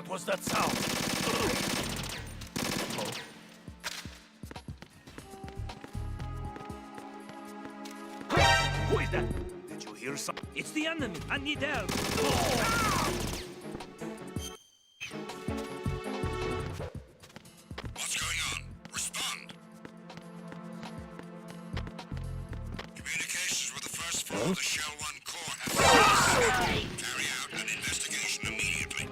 What was that sound? Who is that? Did you hear something? It's the enemy. I need help. What's going on? Respond. Communications with the first floor of the Shell 1 core have carry out an investigation immediately.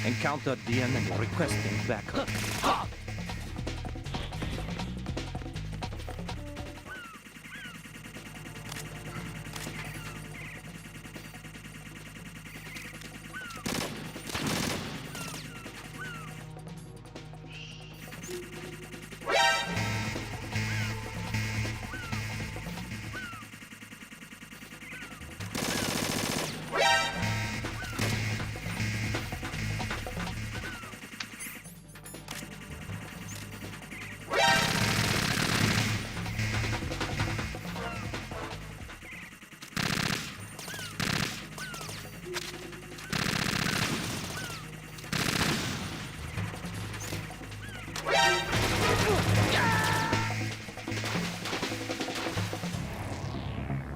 Encountered the enemy requesting backup.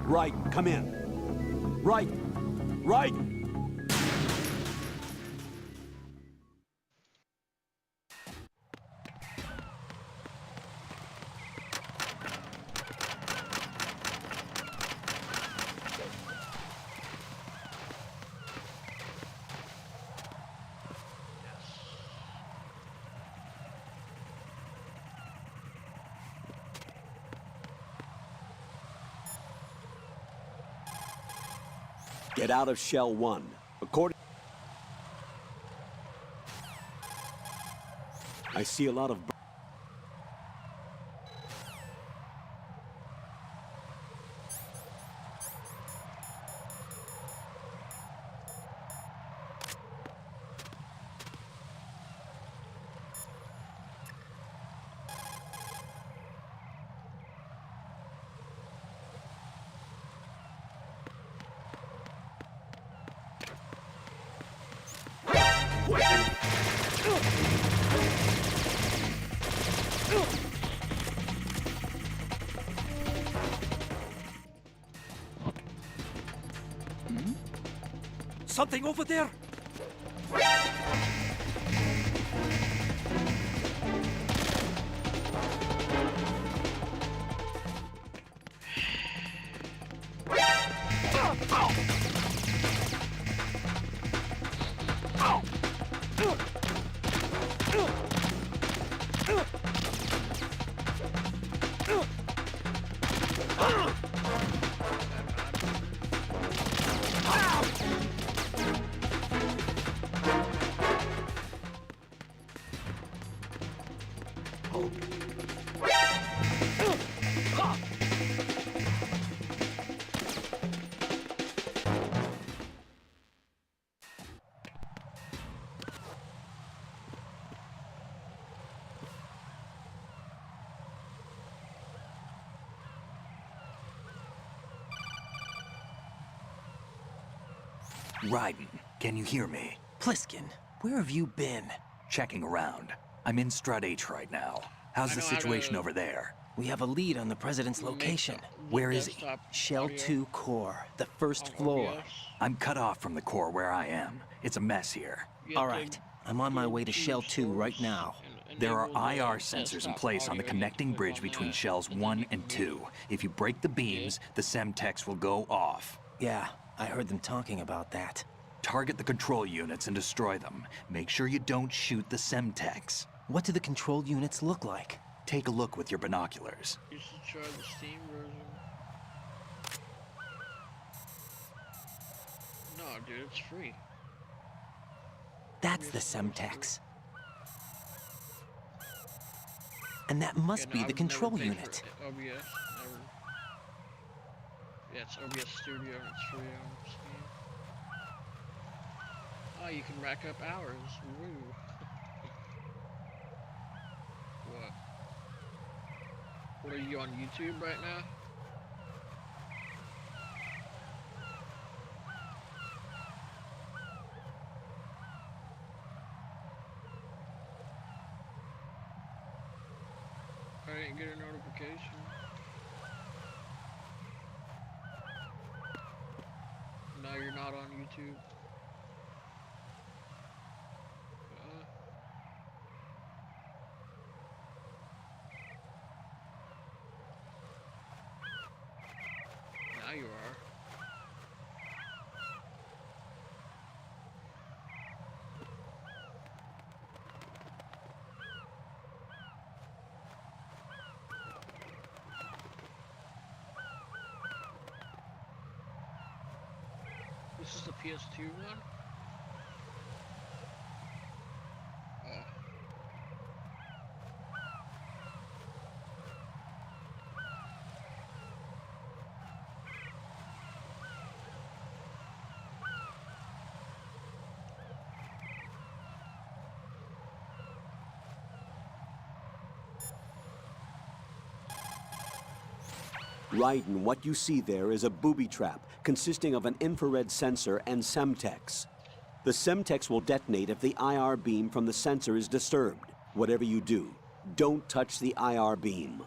Right, come in. Right! Right! Get out of Shell 1. According... I see a lot of... Something over there. Raiden, can you hear me? Pliskin, where have you been? Checking around. I'm in Strut H right now. How's the situation over there? We have a lead on the president's location. Where is he? Shell 2 core, the first floor. I'm cut off from the core where I am. It's a mess here. All right, I'm on my way to Shell 2 right now. There are IR sensors in place on the connecting bridge between Shells 1 and 2. If you break the beams, the Semtex will go off. Yeah, I heard them talking about that. Target the control units and destroy them. Make sure you don't shoot the Semtex. What do the control units look like? Take a look with your binoculars. You should try the Steam version. No, dude, it's free. That's the Semtex. And that must be the control unit. OBS, never. Yeah, it's OBS Studio and it's free on Steam. Oh, you can rack up hours. Woo. What? What are you on YouTube right now? I didn't get a notification. Now you're not on YouTube. Now you are. This is the PS2 one? Raiden, what you see there is a booby trap consisting of an infrared sensor and Semtex. The Semtex will detonate if the IR beam from the sensor is disturbed. Whatever you do, don't touch the IR beam.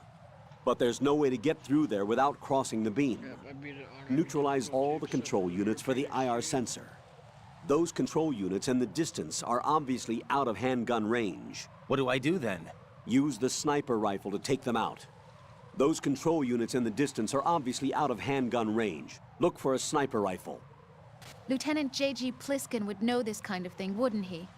But there's no way to get through there without crossing the beam. I beat it on Neutralize all the control units for the IR sensor. Those control units and the distance are obviously out of handgun range. What do I do then? Use the sniper rifle to take them out. Those control units in the distance are obviously out of handgun range. Look for a sniper rifle. Lieutenant J.G. Pliskin would know this kind of thing, wouldn't he?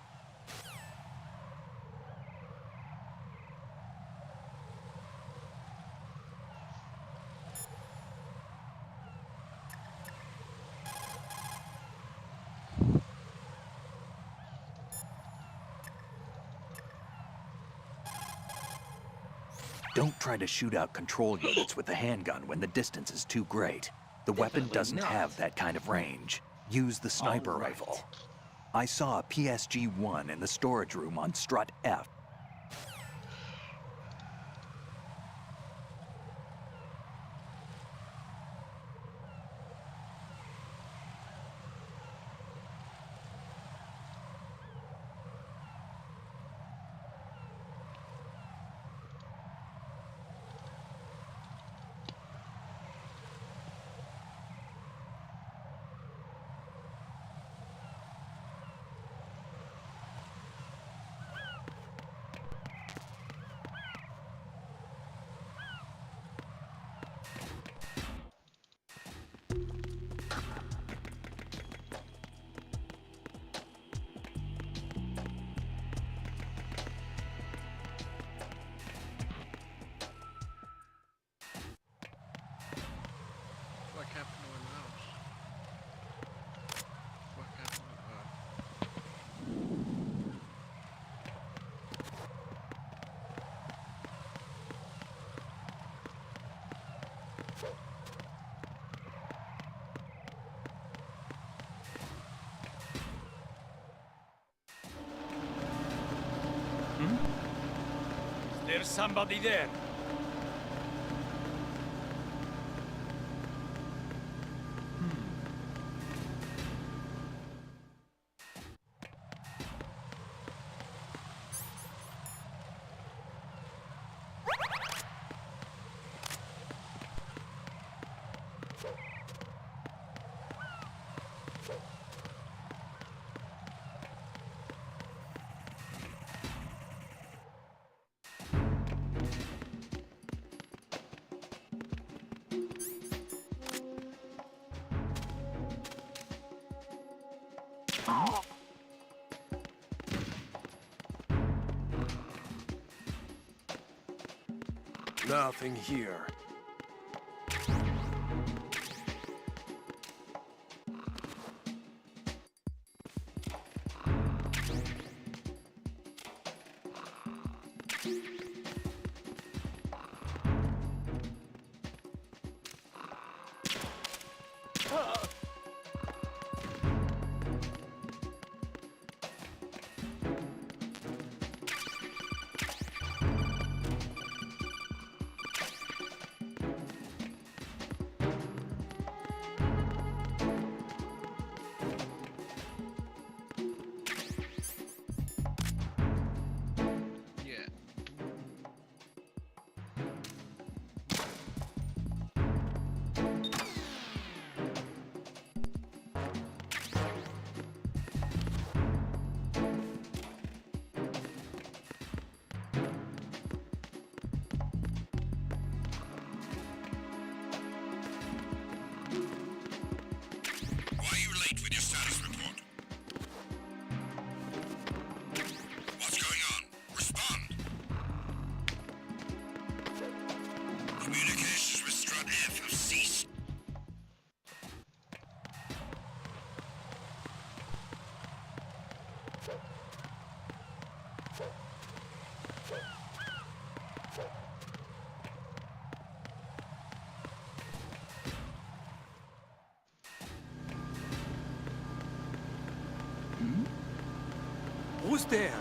Don't try to shoot out control units with the handgun when the distance is too great. The weapon Definitely doesn't not. have that kind of range. Use the sniper All right. rifle. I saw a PSG-1 in the storage room on strut F. What happened to my mouse? What happened There's somebody there. Nothing here. F of cease. Who's there?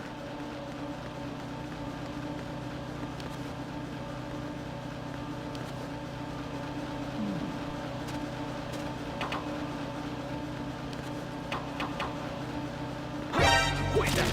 Cuida!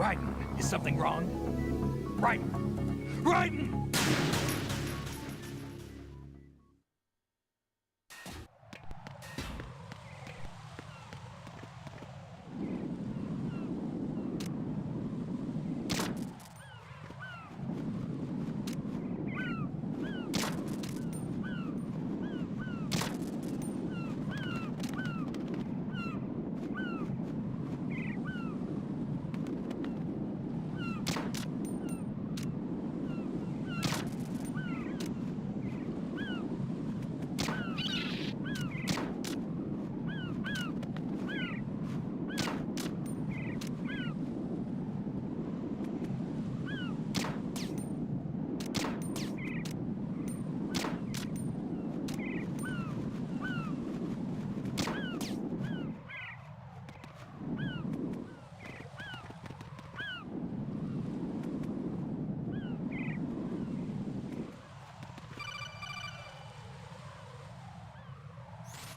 Raiden, is something wrong? Raiden! Raiden!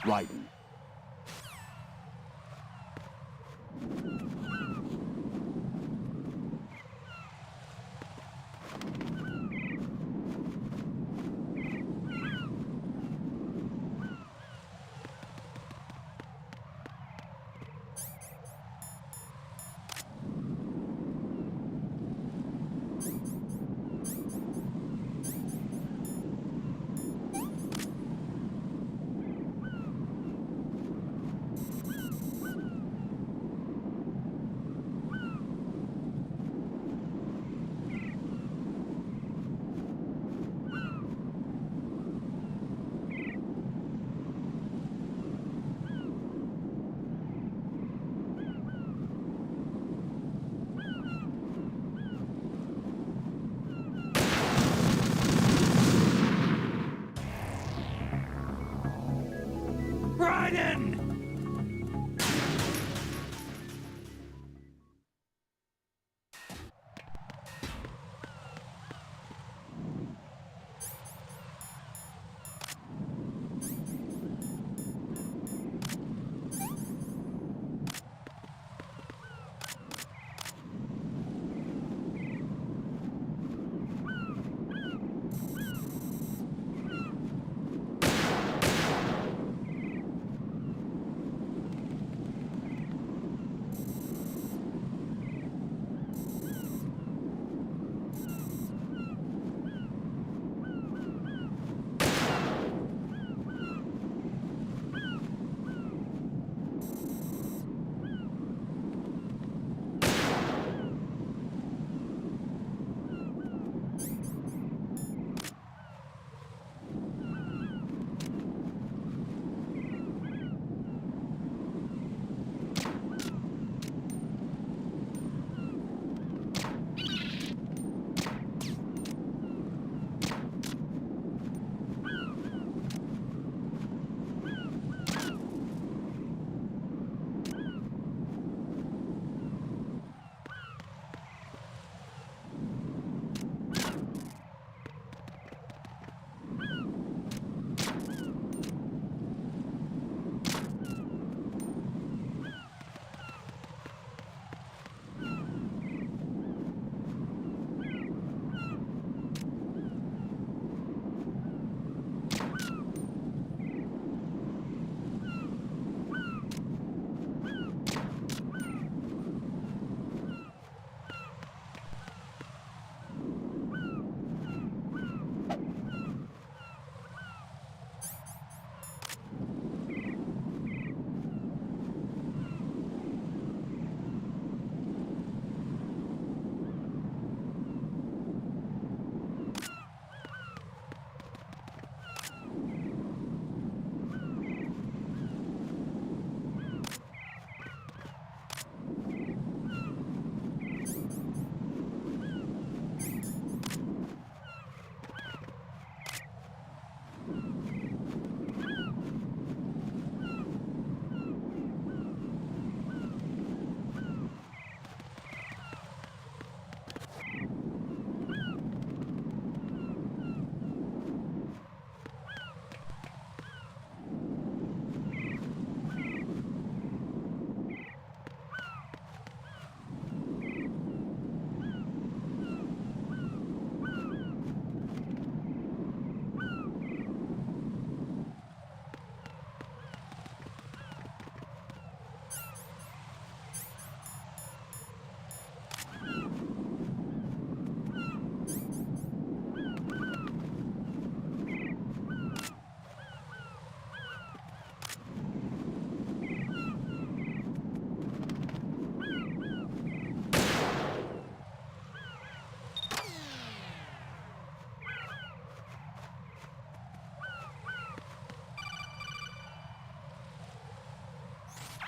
Raiden.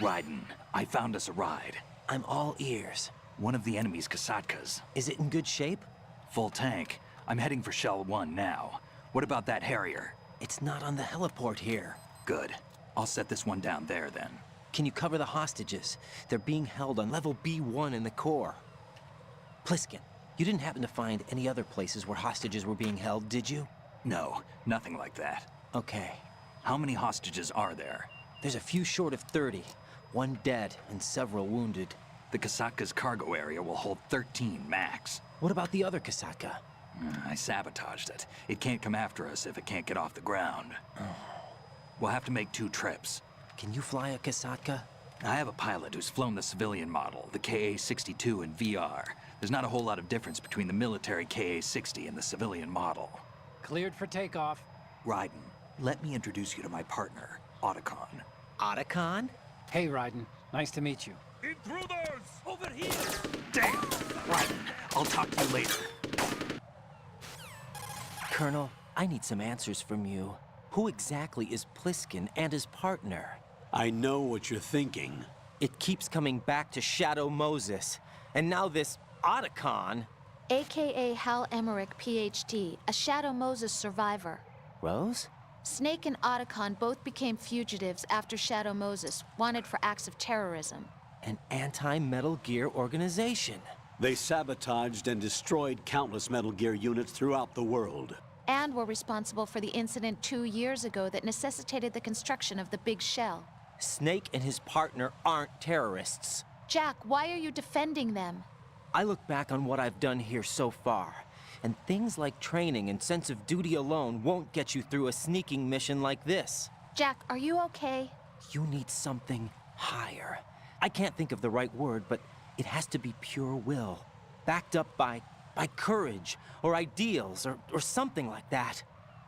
Raiden, I found us a ride. I'm all ears. One of the enemy's Kasatkas. Is it in good shape? Full tank. I'm heading for Shell 1 now. What about that Harrier? It's not on the heliport here. Good. I'll set this one down there then. Can you cover the hostages? They're being held on level B1 in the core. Pliskin, you didn't happen to find any other places where hostages were being held, did you? No, nothing like that. Okay. How many hostages are there? There's a few short of 30. One dead and several wounded. The Kasatka's cargo area will hold 13 max. What about the other Kasatka? I sabotaged it. It can't come after us if it can't get off the ground. We'll have to make 2 trips. Can you fly a Kasatka? I have a pilot who's flown the civilian model, the KA-62 in VR. There's not a whole lot of difference between the military KA-60 and the civilian model. Cleared for takeoff. Raiden, let me introduce you to my partner, Otacon. Otacon? Hey, Raiden. Nice to meet you. Intruders! Over here! Damn! Raiden, I'll talk to you later. Colonel, I need some answers from you. Who exactly is Pliskin and his partner? I know what you're thinking. It keeps coming back to Shadow Moses. And now this Otacon. AKA Hal Emmerich, PhD, a Shadow Moses survivor. Rose? Snake and Otacon both became fugitives after Shadow Moses, wanted for acts of terrorism. An anti-Metal Gear organization. They sabotaged and destroyed countless Metal Gear units throughout the world. And were responsible for the incident 2 years ago that necessitated the construction of the Big Shell. Snake and his partner aren't terrorists. Jack, why are you defending them? I look back on what I've done here so far, and things like training and sense of duty alone won't get you through a sneaking mission like this. Jack, are you okay? You need something higher. I can't think of the right word, but it has to be pure will, backed up by courage, or ideals, or something like that.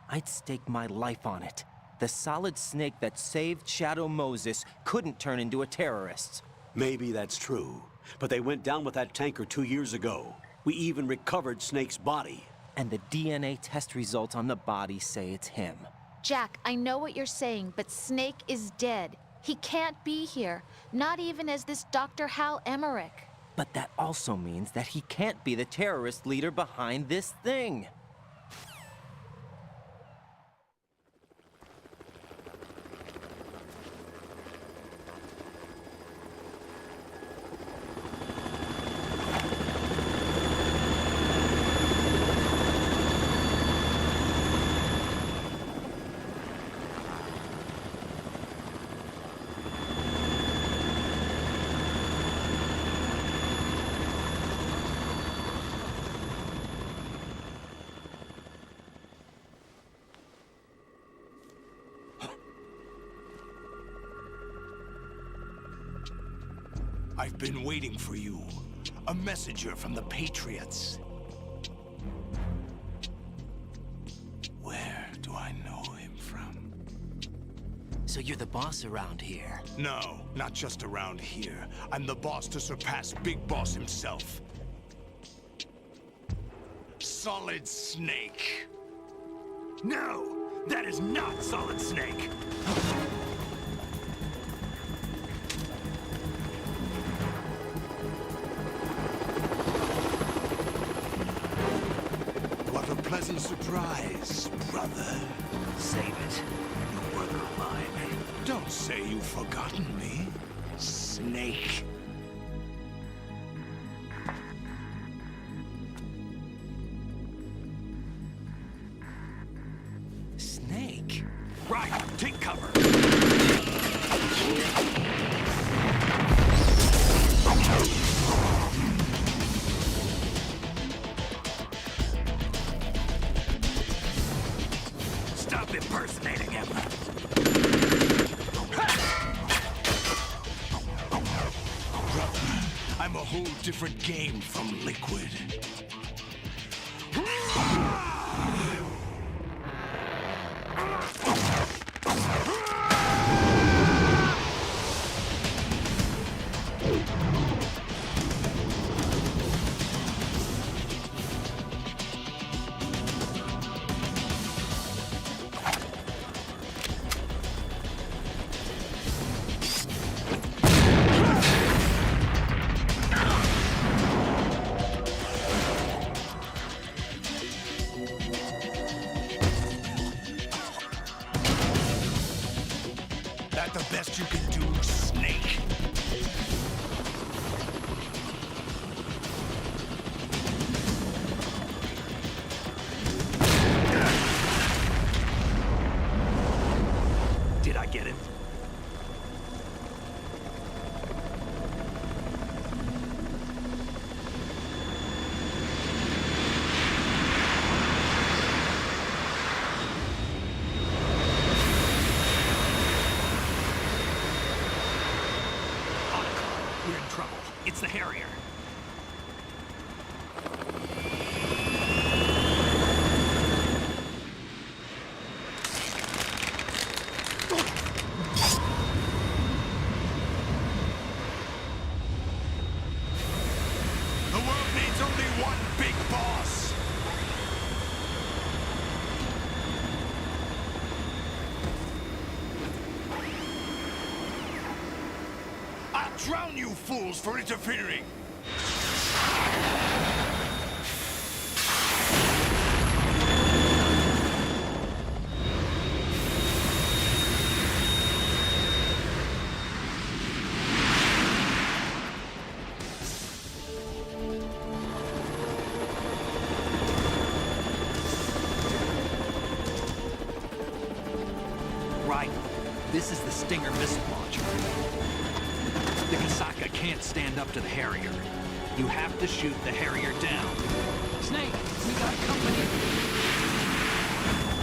I'd stake my life on it. The Solid Snake that saved Shadow Moses couldn't turn into a terrorist. Maybe that's true, but they went down with that tanker 2 years ago. We even recovered Snake's body. And the DNA test results on the body say it's him. Jack, I know what you're saying, but Snake is dead. He can't be here, not even as this Dr. Hal Emmerich. But that also means that he can't be the terrorist leader behind this thing. I've been waiting for you. A messenger from the Patriots. Where do I know him from? So you're the boss around here. No, not just around here. I'm the boss to surpass Big Boss himself. Solid Snake. No! That is not Solid Snake! What a pleasant surprise, brother. Save it. You work of mine. Don't say you've forgotten me, Snake. Snake? Right, take cover. Stop impersonating him. Brother, I'm a whole different game from Liquid. you can do, Snake? Did I get it? We're in trouble. It's the Harrier. The world needs only one big boss. I'll drown you fools for interfering. Right. This is the Stinger missile launcher. The Kasaka can't stand up to the Harrier. You have to shoot the Harrier down. Snake, we got company.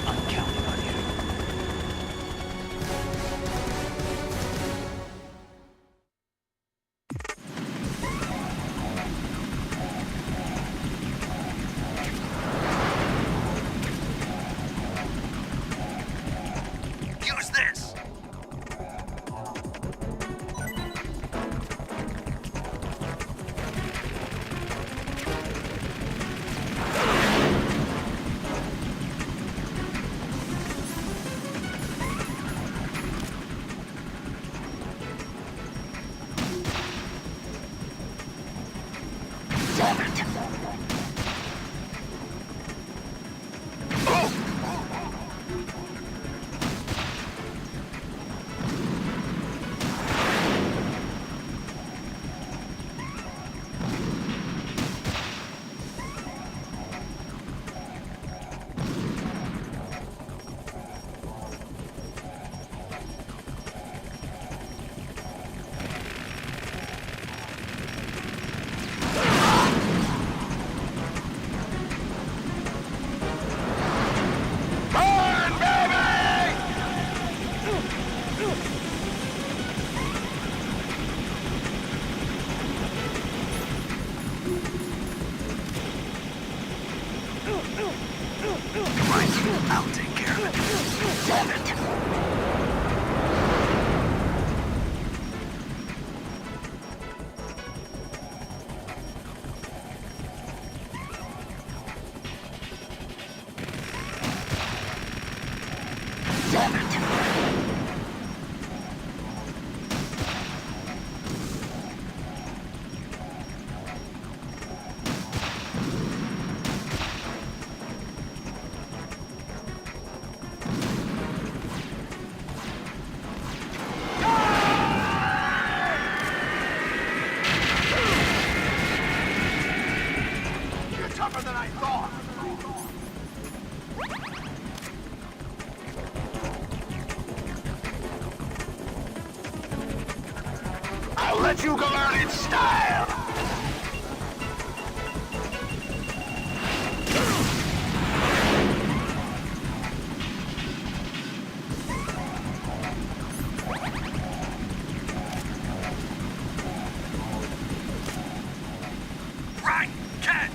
I'm counting on you. Use this! I'll take care of it. Damn it! Damn it! You're tougher than I thought. I'll let you go out in style. Right, catch.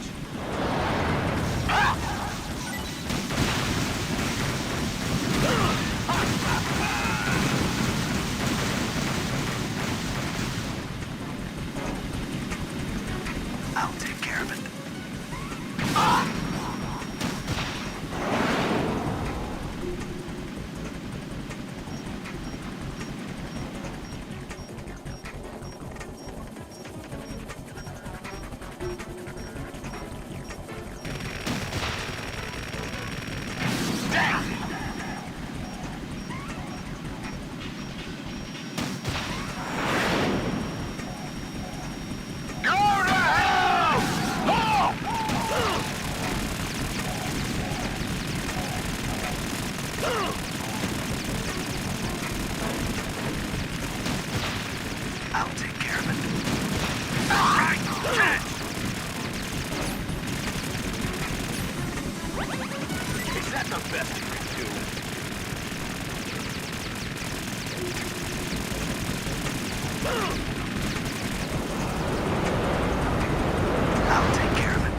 I'll take care of it. Right, catch! Is that the best you can do? I'll take care of it.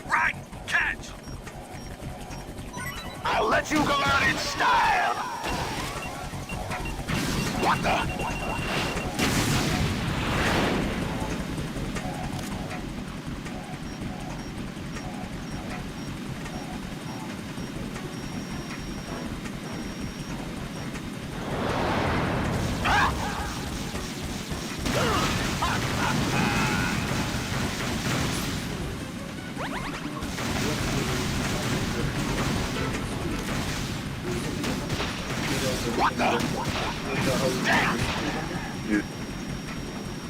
Right, catch! I'll let you go out in style! What the? What the? Damn!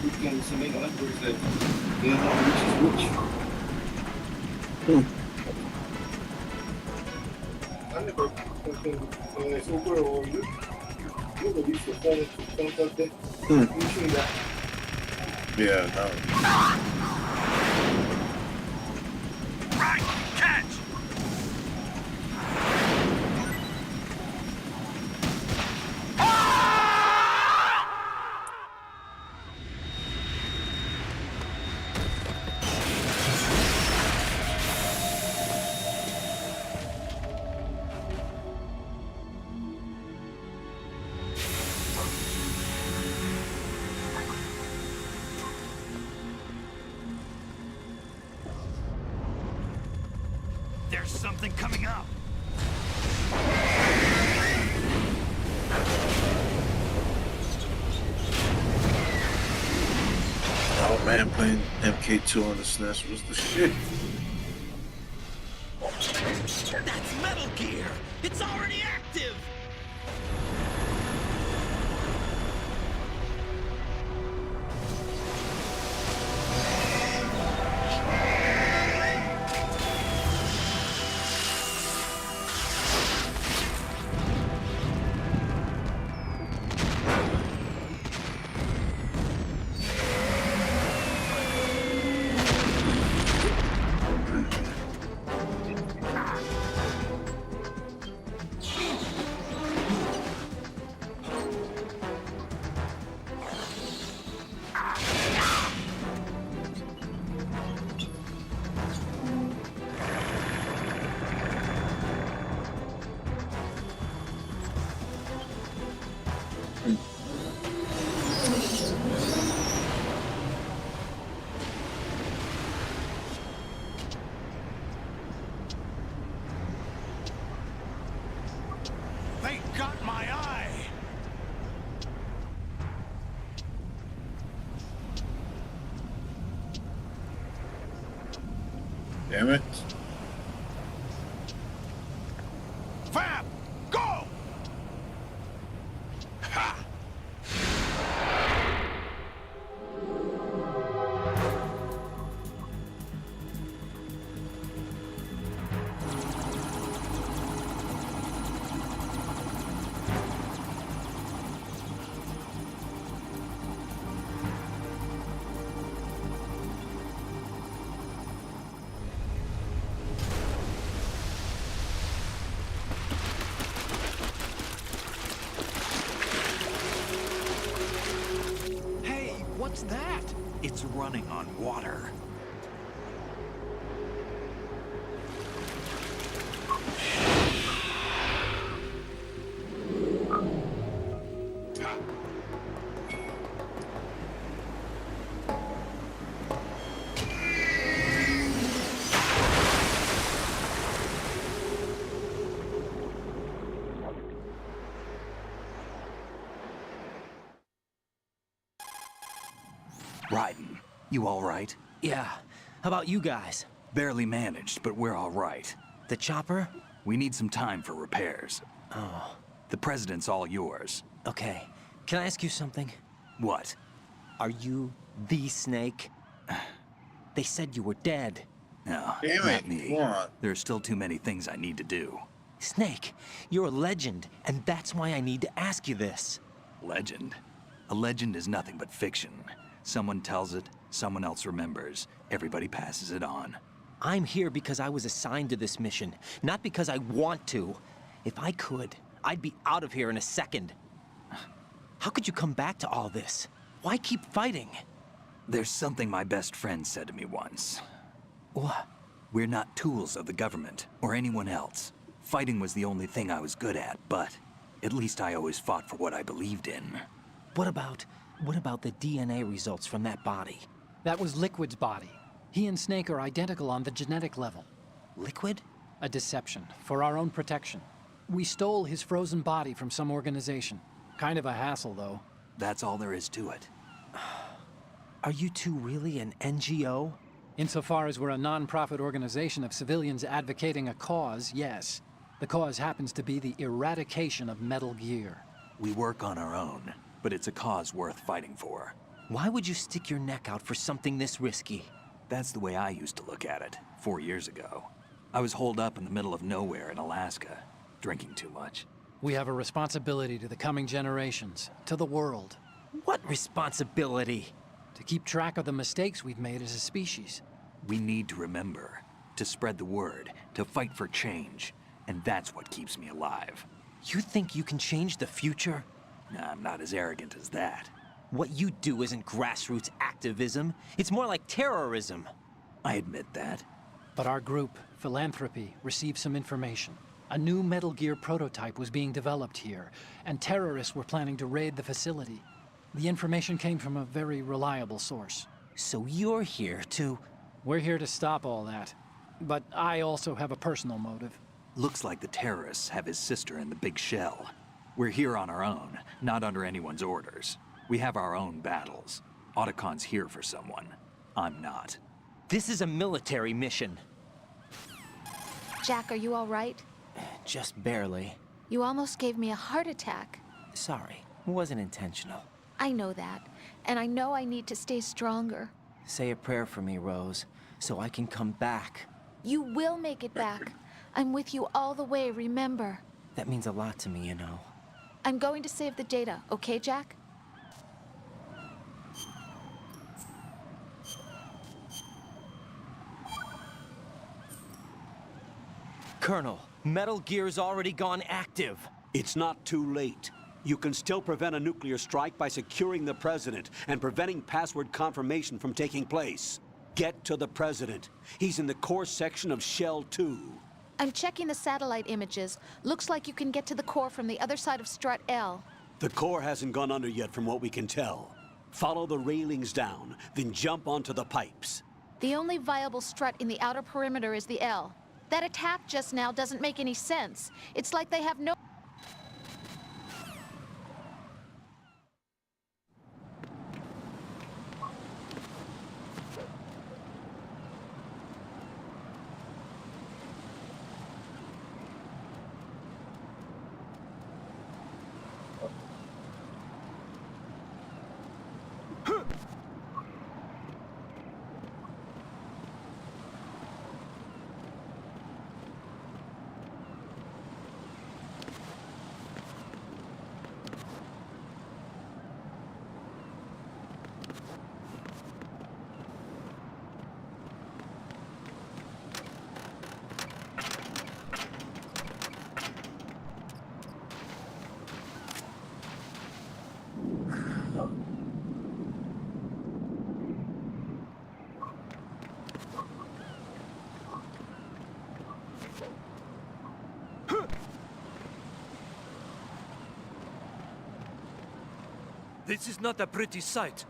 Which games to make up is that they don't know which is which. I never it's over or you release the phone out there. Usually that. Yeah, no. Right, catch! There's something coming up. Oh man, playing MK2 on the SNES was the shit. That's Metal Gear! It's already active! They got my eye! Damn it. Fab! Go! Ha! Hey, what's that? It's running on water. Raiden, you all right? Yeah. How about you guys? Barely managed, but we're all right. The chopper? We need some time for repairs. Oh, The president's all yours. okay. Can I ask you something? What? Are you the Snake? They said you were dead. No, Damn not it, me. come on. There are still too many things I need to do. Snake, you're a legend, and that's why I need to ask you this. Legend? A legend is nothing but fiction. Someone tells it, someone else remembers. Everybody passes it on. I'm here because I was assigned to this mission, not because I want to. If I could, I'd be out of here in a second. How could you come back to all this? Why keep fighting? There's something my best friend said to me once. What? We're not tools of the government or anyone else. Fighting was the only thing I was good at, but at least I always fought for what I believed in. What about the DNA results from that body? That was Liquid's body. He and Snake are identical on the genetic level. Liquid? A deception, for our own protection. We stole his frozen body from some organization. Kind of a hassle, though. That's all there is to it. Are you two really an NGO? Insofar as we're a non-profit organization of civilians advocating a cause, yes. The cause happens to be the eradication of Metal Gear. We work on our own, but it's a cause worth fighting for. Why would you stick your neck out for something this risky? That's the way I used to look at it, 4 years ago. I was holed up in the middle of nowhere in Alaska, drinking too much. We have a responsibility to the coming generations, to the world, What responsibility? to keep track of the mistakes we've made as a species. We need to remember, to spread the word, to fight for change, and that's what keeps me alive. You think you can change the future? Nah, I'm not as arrogant as that. What you do isn't grassroots activism. It's more like terrorism. I admit that. But our group, Philanthropy, received some information. A new Metal Gear prototype was being developed here, and terrorists were planning to raid the facility. The information came from a very reliable source. So you're here to... We're here to stop all that. But I also have a personal motive. Looks like the terrorists have his sister in the big shell. We're here on our own, not under anyone's orders. We have our own battles. Otacon's here for someone. I'm not. This is a military mission. Jack, are you all right? Just barely. You almost gave me a heart attack. Sorry, it wasn't intentional. I know that, and I know I need to stay stronger. Say a prayer for me, Rose, so I can come back. You will make it back. I'm with you all the way, remember. That means a lot to me, you know. I'm going to save the data, okay, Jack? Colonel, Metal Gear's already gone active. It's not too late. You can still prevent a nuclear strike by securing the President and preventing password confirmation from taking place. Get to the President. He's in the core section of Shell 2. I'm checking the satellite images. Looks like you can get to the core from the other side of Strut L. The core hasn't gone under yet from what we can tell. Follow the railings down, then jump onto the pipes. The only viable strut in the outer perimeter is the L. That attack just now doesn't make any sense. It's like they have no... This is not a pretty sight.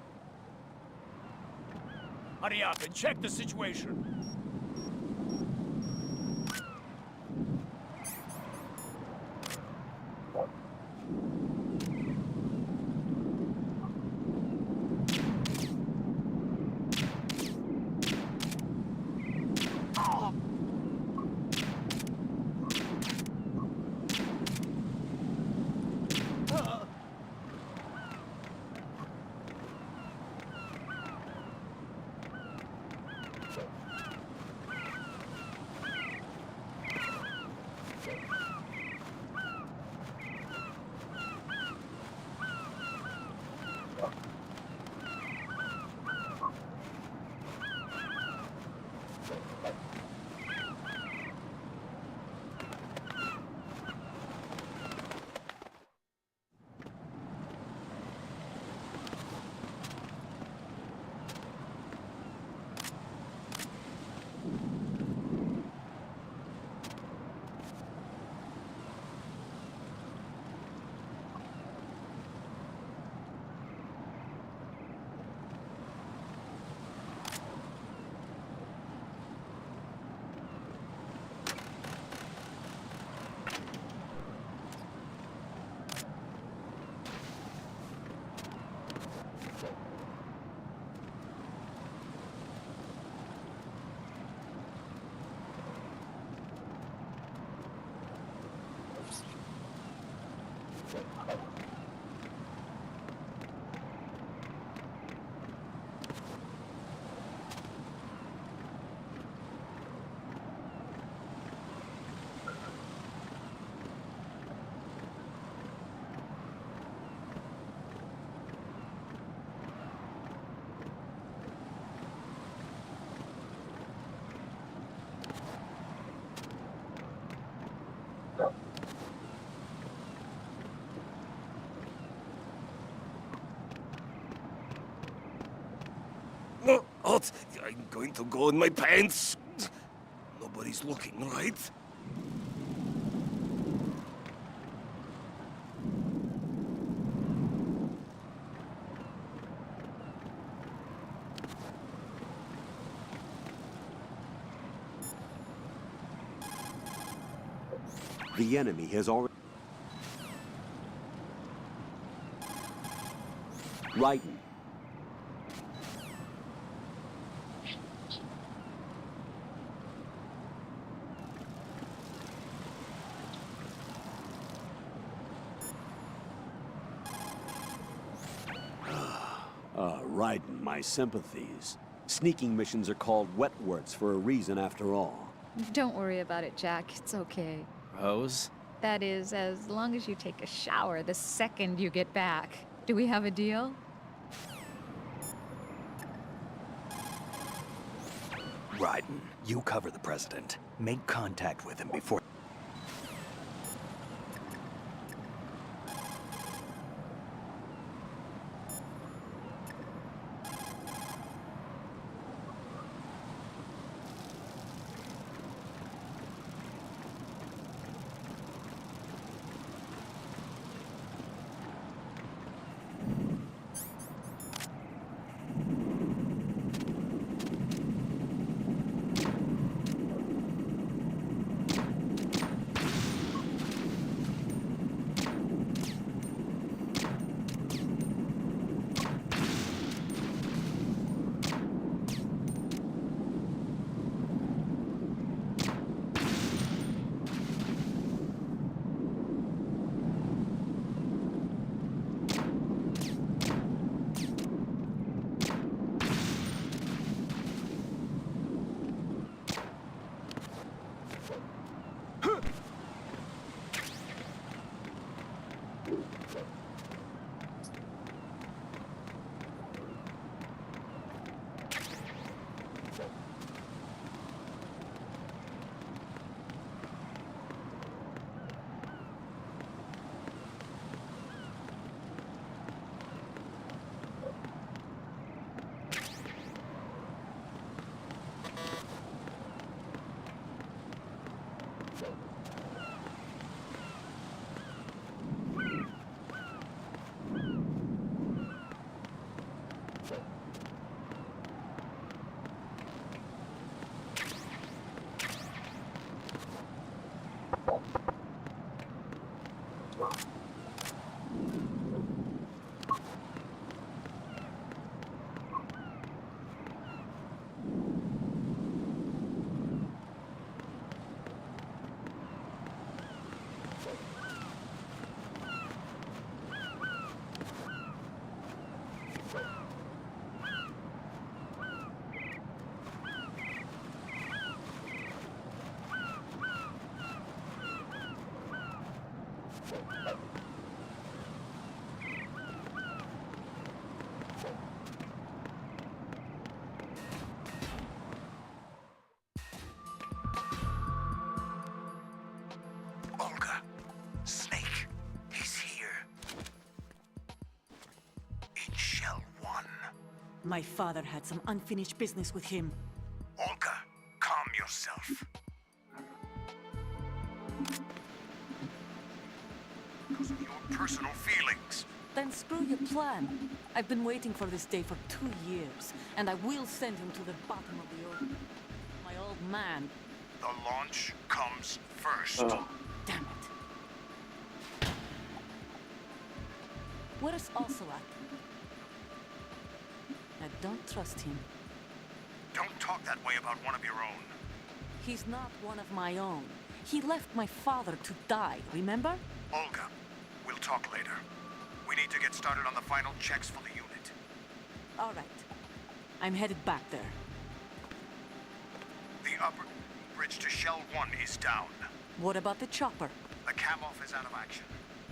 Hurry up and check the situation. No, halt! I'm going to go in my pants. Nobody's looking, right? The enemy has already... Raiden. Raiden, my sympathies. Sneaking missions are called wetworks for a reason after all. Don't worry about it, Jack. It's okay. Rose? That is, as long as you take a shower the second you get back. Do we have a deal? Raiden, you cover the president. Make contact with him before... Olga, Snake, he's here. In Shell 1. My father had some unfinished business with him. Olga, calm yourself. Because of your personal feelings. Then screw your plan. I've been waiting for this day for 2 years, and I will send him to the bottom of the ocean. My old man. The launch comes first. Damn it. Where's Ocelot? I don't trust him. Don't talk that way about one of your own. He's not one of my own. He left my father to die, remember? Olga, We'll talk later. We need to get started on the final checks for the unit. All right. I'm headed back there. The upper bridge to Shell 1 is down. What about the chopper? The cam-off is out of action.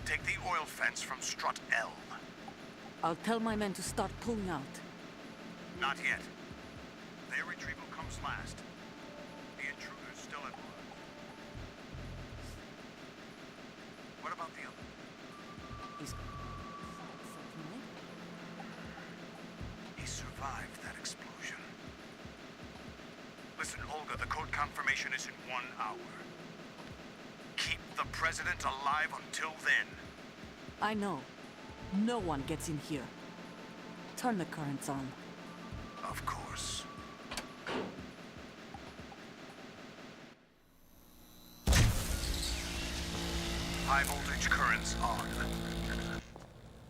Take the oil fence from strut L. I'll tell my men to start pulling out. Not yet. Their retrieval comes last. The intruder's still at work. What about the other? He's... He survived that explosion. Listen, Olga, the code confirmation is in 1 hour. Keep the president alive until then. I know. No one gets in here. Turn the currents on. Of course. High voltage currents on.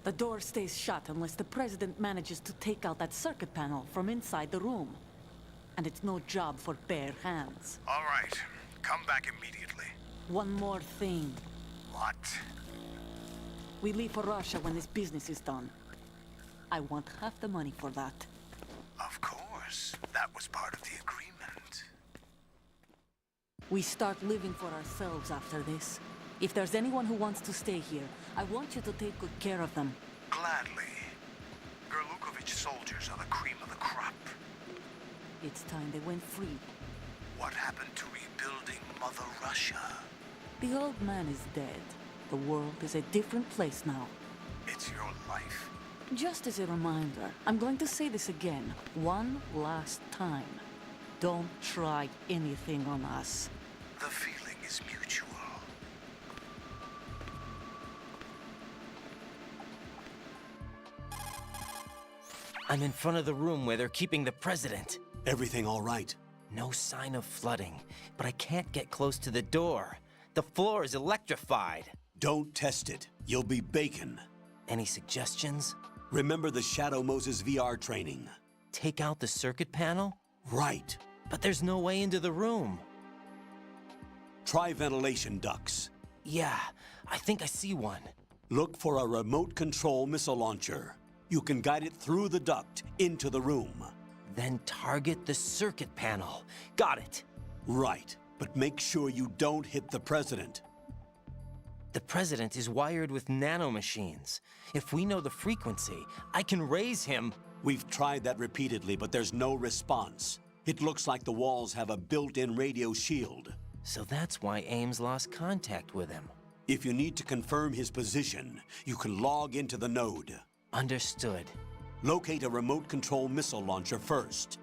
The door stays shut unless the president manages to take out that circuit panel from inside the room. And it's no job for bare hands. All right. Come back immediately. One more thing. What? We leave for Russia when this business is done. I want half the money for that. Of course. That was part of the agreement. We start living for ourselves after this. If there's anyone who wants to stay here, I want you to take good care of them. Gladly. Gerlukovich soldiers are the cream of the crop. It's time they went free. What happened to rebuilding Mother Russia? The old man is dead. The world is a different place now. It's your life. Just as a reminder, I'm going to say this again, one last time. Don't try anything on us. The feeling is mutual. I'm in front of the room where they're keeping the president. Everything all right? No sign of flooding, but I can't get close to the door. The floor is electrified. Don't test it. You'll be bacon. Any suggestions? Remember the Shadow Moses VR training. Take out the circuit panel? Right. But there's no way into the room. Try ventilation ducts. Yeah, I think I see one. Look for a remote control missile launcher. You can guide it through the duct into the room. Then target the circuit panel. Got it. Right, but make sure you don't hit the president. The president is wired with nanomachines. If we know the frequency, I can raise him. We've tried that repeatedly, but there's no response. It looks like the walls have a built-in radio shield. So that's why Ames lost contact with him. If you need to confirm his position, you can log into the node. Understood. Locate a remote control missile launcher first.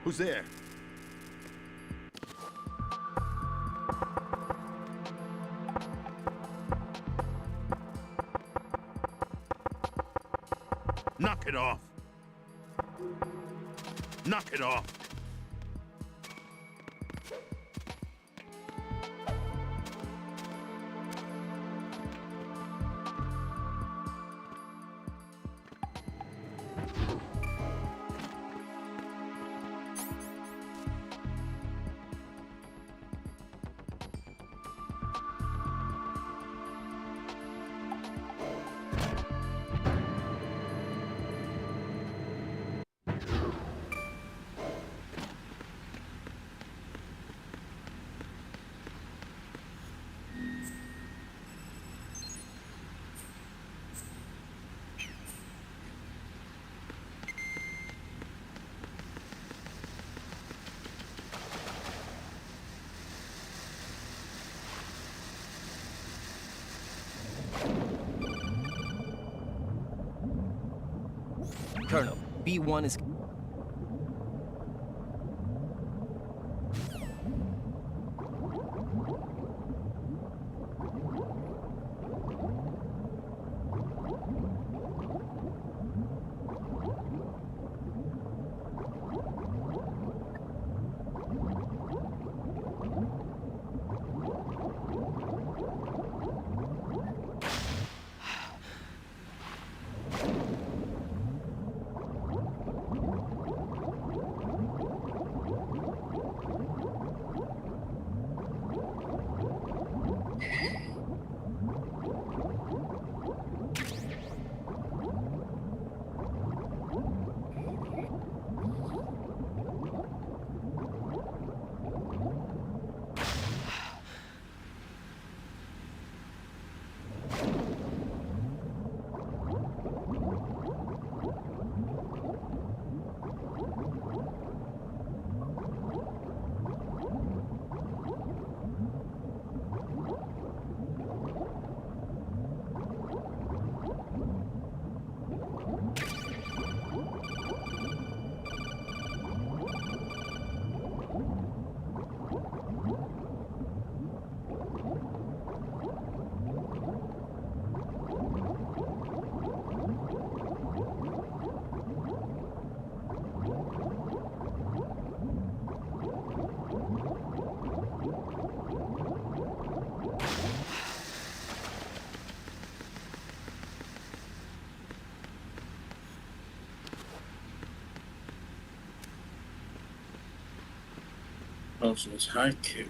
Who's there? Knock it off. Knock it off. Colonel, B1 is... Also, it's high kick.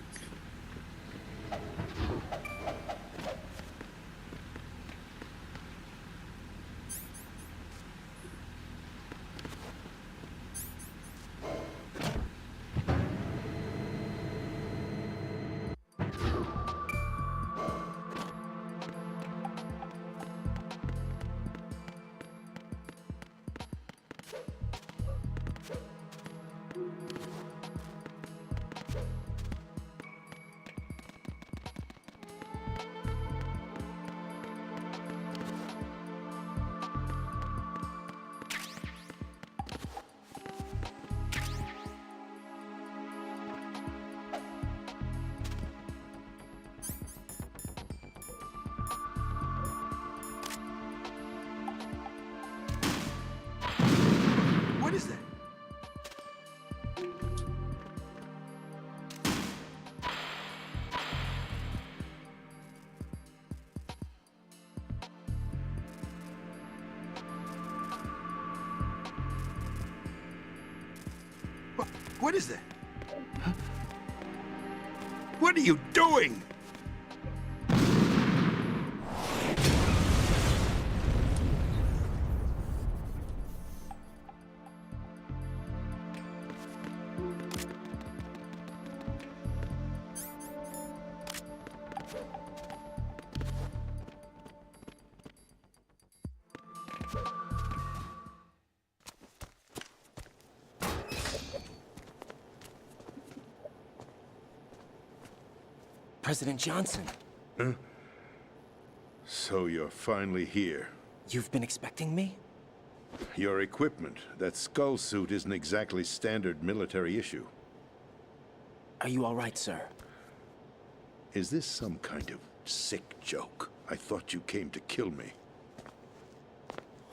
What is that? What is that? Huh? What are you doing? President Johnson. Huh? So you're finally here. You've been expecting me? Your equipment. That skull suit isn't exactly standard military issue. Are you all right, sir? Is this some kind of sick joke? I thought you came to kill me.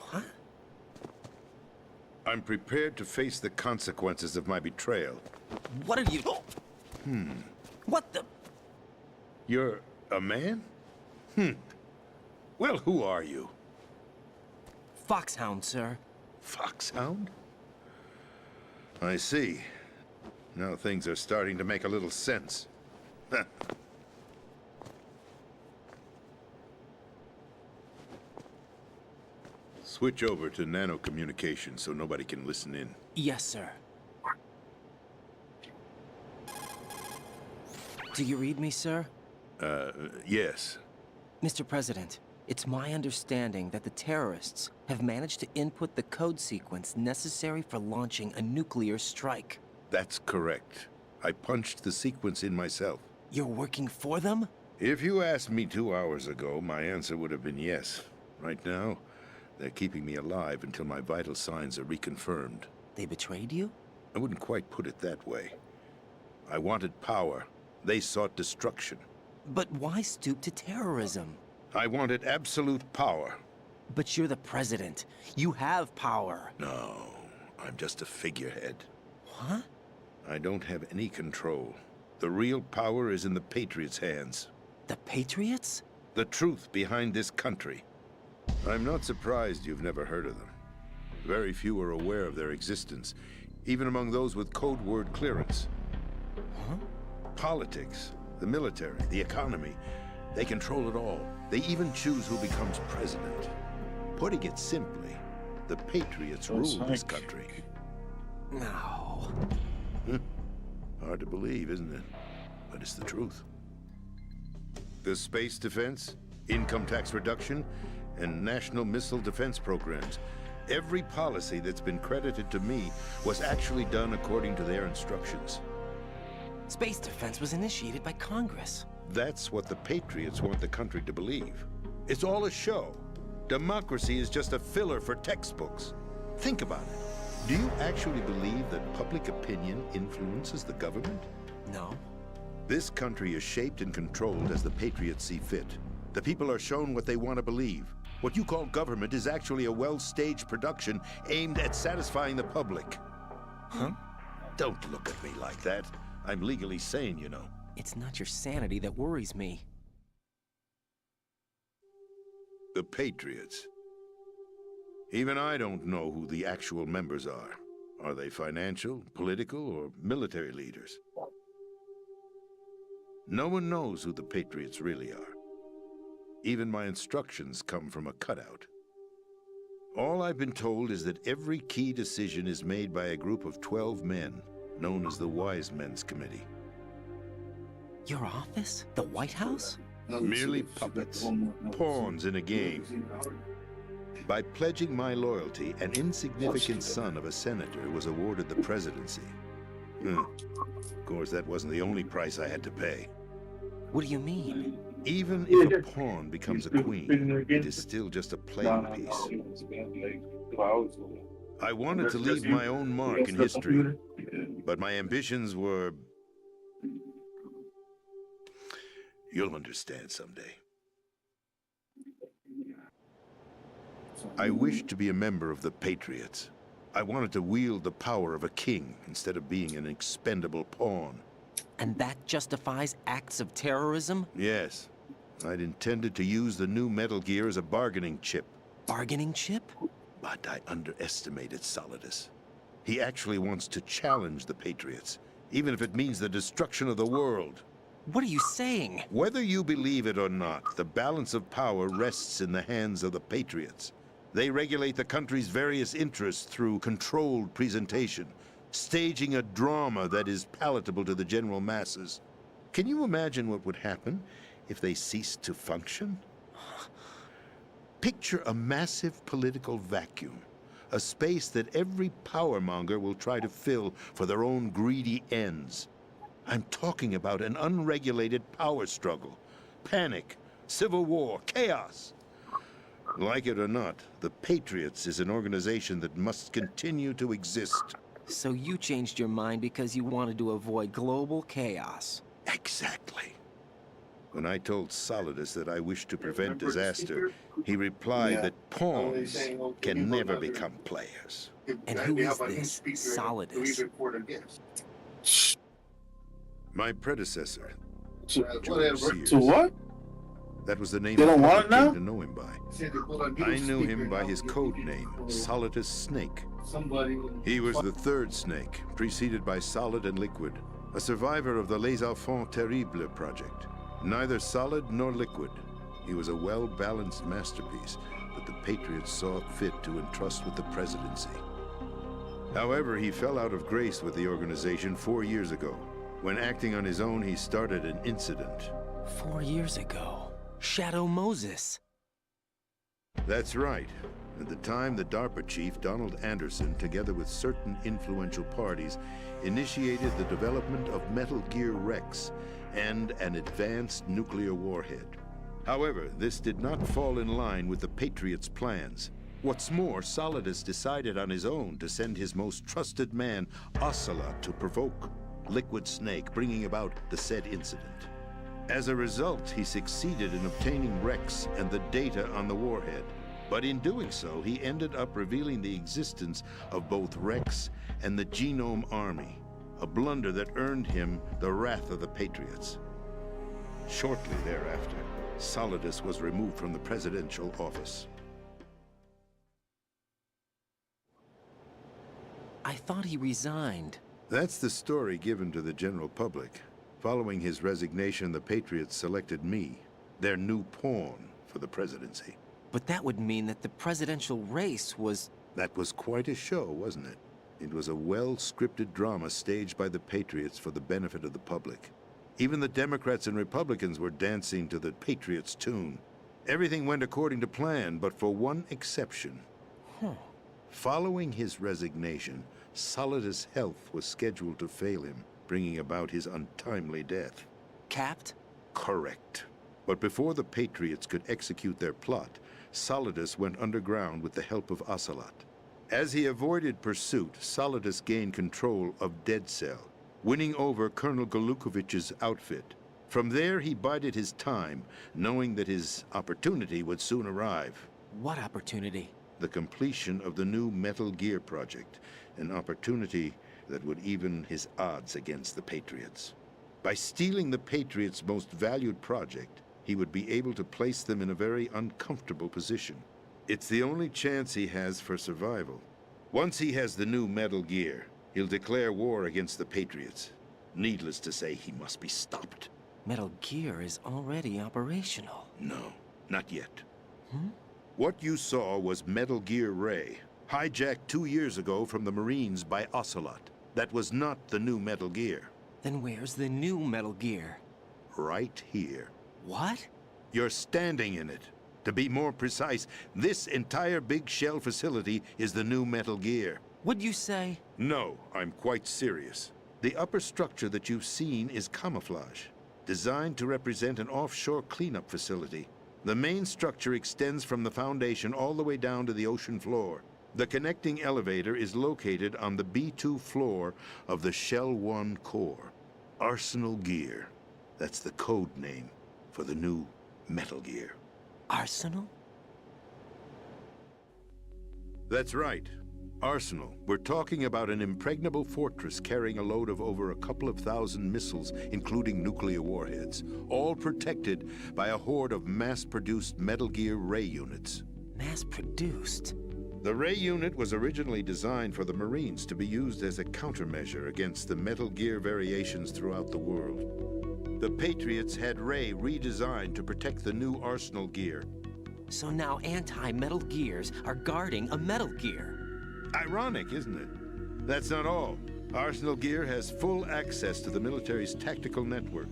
What? I'm prepared to face the consequences of my betrayal. What are you... What the... You're a man? Well, who are you? Foxhound, sir. Foxhound? I see. Now things are starting to make a little sense. Switch over to nano-communication so nobody can listen in. Yes, sir. Do you read me, sir? Yes. Mr. President, it's my understanding that the terrorists have managed to input the code sequence necessary for launching a nuclear strike. That's correct. I punched the sequence in myself. You're working for them? If you asked me 2 hours ago, my answer would have been yes. Right now, they're keeping me alive until my vital signs are reconfirmed. They betrayed you? I wouldn't quite put it that way. I wanted power. They sought destruction. But why stoop to terrorism? I wanted absolute power. But you're the president. You have power. No, I'm just a figurehead. What? I don't have any control. The real power is in the Patriots' hands. The Patriots? The truth behind this country. I'm not surprised you've never heard of them. Very few are aware of their existence, even among those with code word clearance. Huh? Politics, the military, the economy, they control it all. They even choose who becomes president. Putting it simply, the Patriots rule this country. No. Hard to believe, isn't it? But it's the truth. The space defense, income tax reduction, and national missile defense programs. Every policy that's been credited to me was actually done according to their instructions. Space defense was initiated by Congress. That's what the Patriots want the country to believe. It's all a show. Democracy is just a filler for textbooks. Think about it. Do you actually believe that public opinion influences the government? No. This country is shaped and controlled as the Patriots see fit. The people are shown what they want to believe. What you call government is actually a well-staged production aimed at satisfying the public. Huh? Don't look at me like that. I'm legally sane, you know. It's not your sanity that worries me. The Patriots. Even I don't know who the actual members are. Are they financial, political, or military leaders? No one knows who the Patriots really are. Even my instructions come from a cutout. All I've been told is that every key decision is made by a group of 12 men, known as the Wise Men's Committee. Your office? The White House? Merely puppets, pawns in a game. By pledging my loyalty, an insignificant son of a senator was awarded the presidency. Of course, that wasn't the only price I had to pay. What do you mean? Even if a pawn becomes a queen, it is still just a playing piece. I wanted to leave my own mark in history, but my ambitions were... You'll understand someday. I wished to be a member of the Patriots. I wanted to wield the power of a king instead of being an expendable pawn. And that justifies acts of terrorism? Yes. I'd intended to use the new Metal Gear as a bargaining chip. Bargaining chip? But I underestimated Solidus. He actually wants to challenge the Patriots, even if it means the destruction of the world. What are you saying? Whether you believe it or not, the balance of power rests in the hands of the Patriots. They regulate the country's various interests through controlled presentation, staging a drama that is palatable to the general masses. Can you imagine what would happen if they ceased to function? Picture a massive political vacuum, a space that every powermonger will try to fill for their own greedy ends. I'm talking about an unregulated power struggle, panic, civil war, chaos. Like it or not, the Patriots is an organization that must continue to exist. So you changed your mind because you wanted to avoid global chaos. Exactly. When I told Solidus that I wished to prevent disaster, he replied that pawns can never become players. And who is this Solidus? My predecessor. Whatever. To what? That was the name They don't the want it public now? came to know him by. I knew him by his code name, Solidus Snake. He was the third snake, preceded by Solid and Liquid, a survivor of the Les Enfants Terribles project. Neither solid nor liquid, he was a well-balanced masterpiece that the Patriots saw fit to entrust with the presidency. However, he fell out of grace with the organization 4 years ago. When acting on his own, he started an incident. 4 years ago. Shadow Moses. That's right. At the time, the DARPA chief, Donald Anderson, together with certain influential parties, initiated the development of Metal Gear Rex and an advanced nuclear warhead. However, this did not fall in line with the Patriots' plans. What's more, Solidus decided on his own to send his most trusted man, Ocelot, to provoke Liquid Snake, bringing about the said incident. As a result, he succeeded in obtaining Rex and the data on the warhead. But in doing so, he ended up revealing the existence of both Rex and the Genome Army, a blunder that earned him the wrath of the Patriots. Shortly thereafter, Solidus was removed from the presidential office. I thought he resigned. That's the story given to the general public. Following his resignation, the Patriots selected me, their new pawn, for the presidency. But that would mean that the presidential race was... That was quite a show, wasn't it? It was a well-scripted drama staged by the Patriots for the benefit of the public. Even the Democrats and Republicans were dancing to the Patriots' tune. Everything went according to plan, but for one exception. Following his resignation, Solidus' health was scheduled to fail him, bringing about his untimely death. Capped? Correct. But before the Patriots could execute their plot, Solidus went underground with the help of Ocelot. As he avoided pursuit, Solidus gained control of Dead Cell, winning over Colonel Golukovich's outfit. From there, he bided his time, knowing that his opportunity would soon arrive. What opportunity? The completion of the new Metal Gear project, an opportunity that would even his odds against the Patriots. By stealing the Patriots' most valued project, he would be able to place them in a very uncomfortable position. It's the only chance he has for survival. Once he has the new Metal Gear, he'll declare war against the Patriots. Needless to say, he must be stopped. Metal Gear is already operational. No, not yet. What you saw was Metal Gear Ray, hijacked 2 years ago from the Marines by Ocelot. That was not the new Metal Gear. Then where's the new Metal Gear? Right here. What? You're standing in it. To be more precise, this entire big shell facility is the new Metal Gear. What'd you say? No, I'm quite serious. The upper structure that you've seen is camouflage, designed to represent an offshore cleanup facility. The main structure extends from the foundation all the way down to the ocean floor. The connecting elevator is located on the B2 floor of the Shell 1 core. Arsenal Gear. That's the code name for the new Metal Gear. Arsenal? That's right. Arsenal. We're talking about an impregnable fortress carrying a load of over a couple of thousand missiles, including nuclear warheads, all protected by a horde of mass-produced Metal Gear Ray units. Mass-produced? The Ray unit was originally designed for the Marines to be used as a countermeasure against the Metal Gear variations throughout the world. The Patriots had Ray redesigned to protect the new Arsenal Gear. So now anti-Metal Gears are guarding a Metal Gear. Ironic, isn't it? That's not all. Arsenal Gear has full access to the military's tactical network,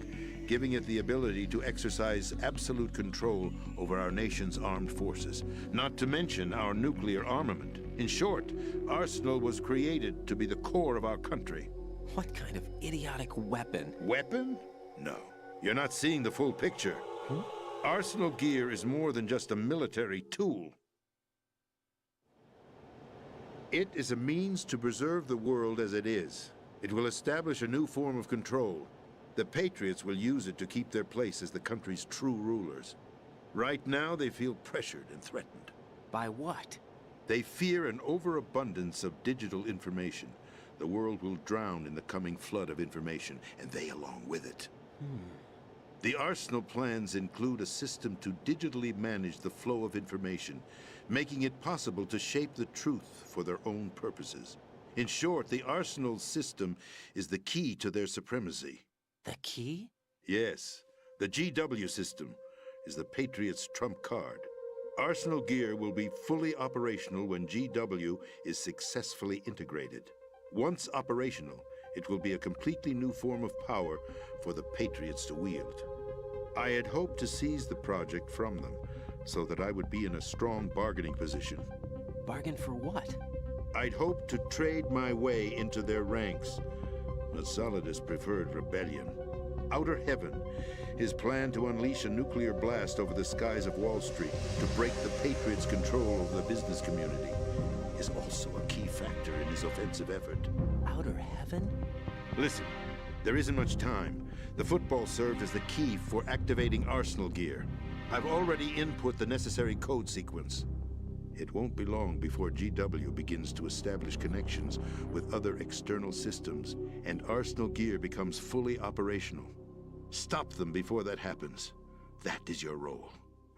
giving it the ability to exercise absolute control over our nation's armed forces, not to mention our nuclear armament. In short, Arsenal was created to be the core of our country. What kind of idiotic weapon? Weapon? No. You're not seeing the full picture. Arsenal gear is more than just a military tool. It is a means to preserve the world as it is. It will establish a new form of control. The Patriots will use it to keep their place as the country's true rulers. Right now, they feel pressured and threatened. By what? They fear an overabundance of digital information. The world will drown in the coming flood of information, and they along with it. The Arsenal plans include a system to digitally manage the flow of information, making it possible to shape the truth for their own purposes. In short, the Arsenal system is the key to their supremacy. The key? Yes, the GW system is the Patriots' trump card. Arsenal gear will be fully operational when GW is successfully integrated. Once operational, it will be a completely new form of power for the Patriots to wield. I had hoped to seize the project from them, so that I would be in a strong bargaining position. Bargain for what? I'd hoped to trade my way into their ranks, but Solidus preferred rebellion. Outer Heaven, his plan to unleash a nuclear blast over the skies of Wall Street to break the Patriots' control over the business community, is also a key factor in his offensive effort. Outer Heaven? Listen, there isn't much time. The football served as the key for activating Arsenal gear. I've already input the necessary code sequence. It won't be long before GW begins to establish connections with other external systems, and Arsenal gear becomes fully operational. Stop them before that happens. That is your role.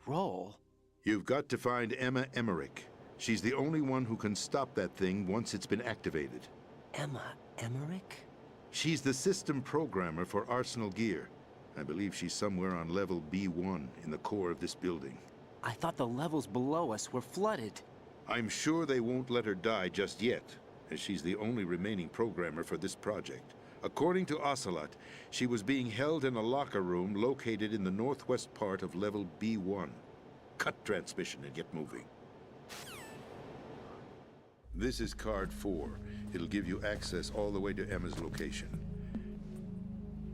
Role? You've got to find Emma Emmerich. She's the only one who can stop that thing once it's been activated. Emma Emmerich? She's the system programmer for Arsenal gear. I believe she's somewhere on level B1 in the core of this building. I thought the levels below us were flooded. I'm sure they won't let her die just yet, as she's the only remaining programmer for this project. According to Ocelot, she was being held in a locker room located in the northwest part of level B1. Cut transmission and get moving. This is card 4. It'll give you access all the way to Emma's location.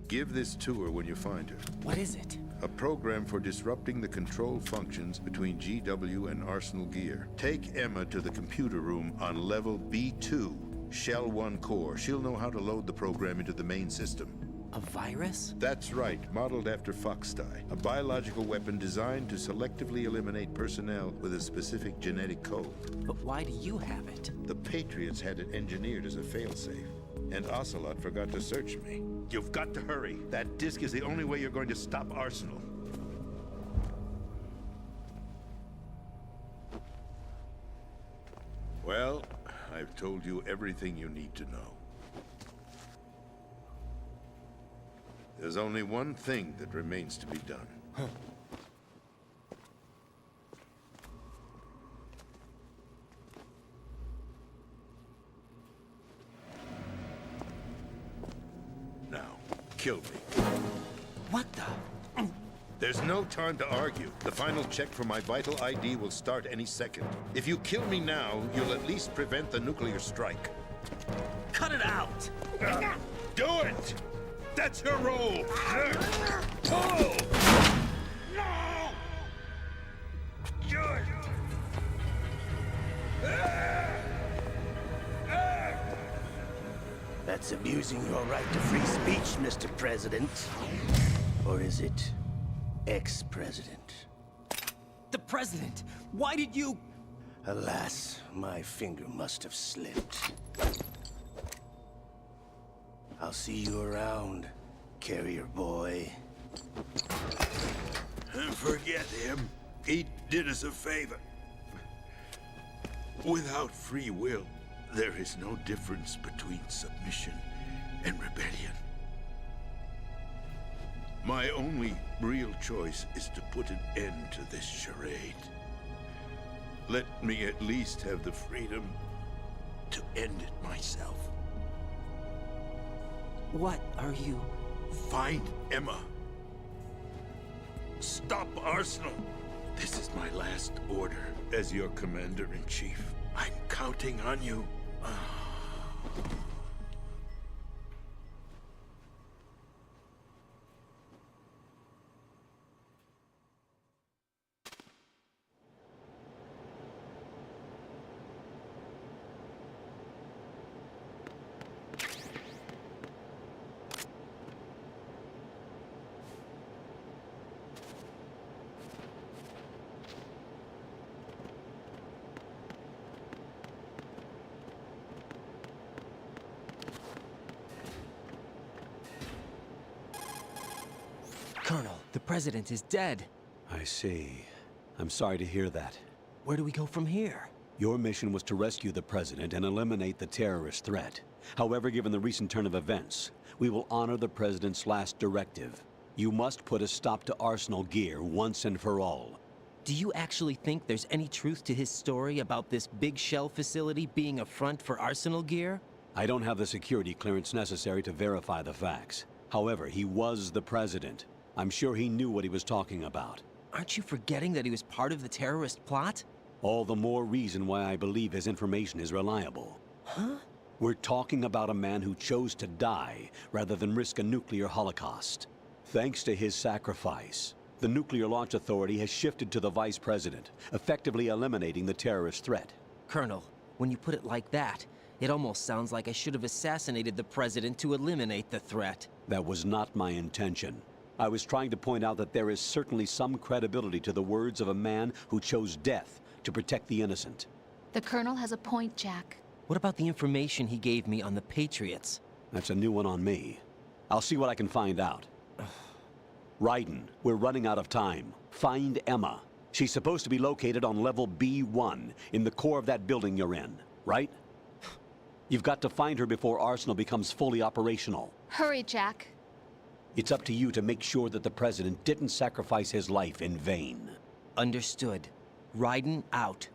Give this to her when you find her. What is it? A program for disrupting the control functions between GW and Arsenal gear. Take Emma to the computer room on level B2, Shell 1 core. She'll know how to load the program into the main system. A virus? That's right, modeled after Foxdie. A biological weapon designed to selectively eliminate personnel with a specific genetic code. But why do you have it? The Patriots had it engineered as a failsafe, and Ocelot forgot to search me. You've got to hurry. That disk is the only way you're going to stop Arsenal. Well, I've told you everything you need to know. There's only one thing that remains to be done. Now, kill me. What the? There's no time to argue. The final check for my vital ID will start any second. If you kill me now, you'll at least prevent the nuclear strike. Cut it out! Do it! That's your role! No! That's abusing your right to free speech, Mr. President. Or is it ex-president? The president! Why did you... Alas, my finger must have slipped. I'll see you around, carrier boy. Forget him. He did us a favor. Without free will, there is no difference between submission and rebellion. My only real choice is to put an end to this charade. Let me at least have the freedom to end it myself. What are you... Find Emma. Stop Arsenal. This is my last order as your commander-in-chief. I'm counting on you. The president is dead. I see. I'm sorry to hear that. Where do we go from here? Your mission was to rescue the president and eliminate the terrorist threat. However, given the recent turn of events, we will honor the president's last directive. You must put a stop to Arsenal Gear once and for all. Do you actually think there's any truth to his story about this big shell facility being a front for Arsenal Gear? I don't have the security clearance necessary to verify the facts. However, he was the president. I'm sure he knew what he was talking about. Aren't you forgetting that he was part of the terrorist plot? All the more reason why I believe his information is reliable. Huh? We're talking about a man who chose to die rather than risk a nuclear holocaust. Thanks to his sacrifice, the Nuclear Launch Authority has shifted to the vice president, effectively eliminating the terrorist threat. Colonel, when you put it like that, it almost sounds like I should have assassinated the president to eliminate the threat. That was not my intention. I was trying to point out that there is certainly some credibility to the words of a man who chose death to protect the innocent. The Colonel has a point, Jack. What about the information he gave me on the Patriots? That's a new one on me. I'll see what I can find out. Raiden, we're running out of time. Find Emma. She's supposed to be located on level B1, in the core of that building you're in, right? You've got to find her before Arsenal becomes fully operational. Hurry, Jack. It's up to you to make sure that the president didn't sacrifice his life in vain. Understood. Raiden out.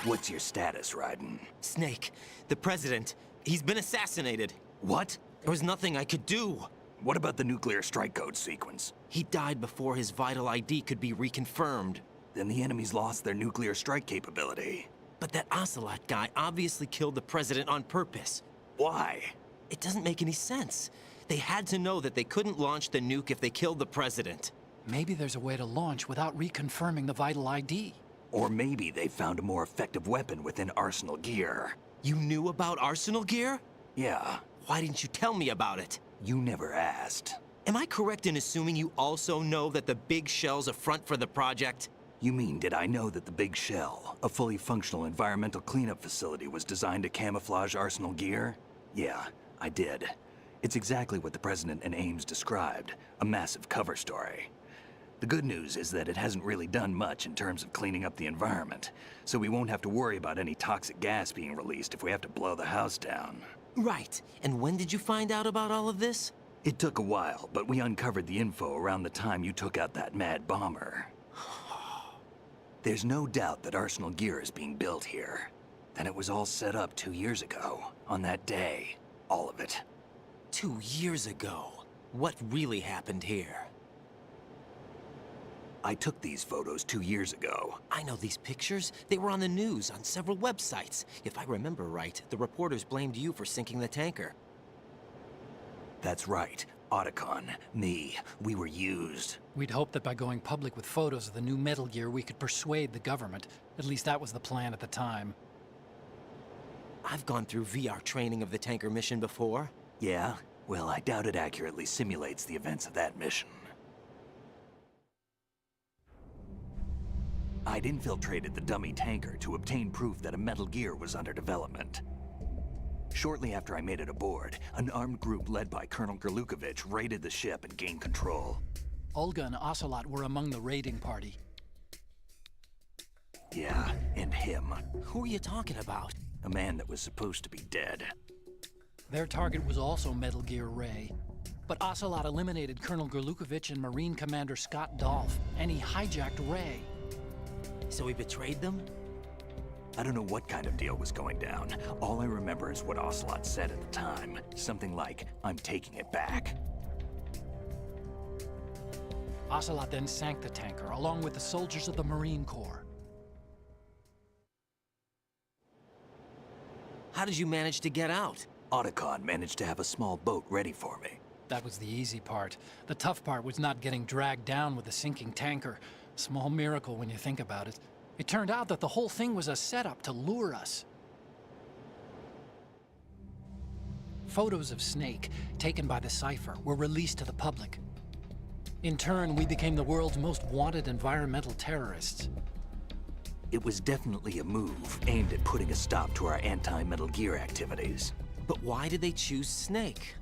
What's your status, Raiden? Snake, the president, he's been assassinated. What? There was nothing I could do. What about the nuclear strike code sequence? He died before his vital ID could be reconfirmed. Then the enemy's lost their nuclear strike capability. But that Ocelot guy obviously killed the president on purpose. Why? It doesn't make any sense. They had to know that they couldn't launch the nuke if they killed the president. Maybe there's a way to launch without reconfirming the vital ID. Or maybe they found a more effective weapon within Arsenal Gear. You knew about Arsenal Gear? Yeah. Why didn't you tell me about it? You never asked. Am I correct in assuming you also know that the Big Shell's a front for the project? You mean, did I know that the Big Shell, a fully functional environmental cleanup facility, was designed to camouflage Arsenal Gear? Yeah, I did. It's exactly what the President and Ames described, a massive cover story. The good news is that it hasn't really done much in terms of cleaning up the environment, so we won't have to worry about any toxic gas being released if we have to blow the house down. Right. And when did you find out about all of this? It took a while, but we uncovered the info around the time you took out that mad bomber. There's no doubt that Arsenal Gear is being built here. And it was all set up 2 years ago, on that day. All of it. 2 years ago? What really happened here? I took these photos 2 years ago. I know these pictures. They were on the news, on several websites. If I remember right, the reporters blamed you for sinking the tanker. That's right. Otacon, me, we were used. We'd hoped that by going public with photos of the new Metal Gear, we could persuade the government. At least that was the plan at the time. I've gone through VR training of the tanker mission before. Yeah? Well, I doubt it accurately simulates the events of that mission. I'd infiltrated the dummy tanker to obtain proof that a Metal Gear was under development. Shortly after I made it aboard, an armed group led by Colonel Gerlukovich raided the ship and gained control. Olga and Ocelot were among the raiding party. Yeah, and him. Who are you talking about? A man that was supposed to be dead. Their target was also Metal Gear Ray. But Ocelot eliminated Colonel Gerlukovich and Marine Commander Scott Dolph, and he hijacked Ray. So he betrayed them? I don't know what kind of deal was going down. All I remember is what Ocelot said at the time. Something like, "I'm taking it back." Ocelot then sank the tanker, along with the soldiers of the Marine Corps. How did you manage to get out? Otacon managed to have a small boat ready for me. That was the easy part. The tough part was not getting dragged down with the sinking tanker. A small miracle when you think about it. It turned out that the whole thing was a setup to lure us. Photos of Snake, taken by the Cypher, were released to the public. In turn, we became the world's most wanted environmental terrorists. It was definitely a move aimed at putting a stop to our anti-Metal Gear activities. But why did they choose Snake?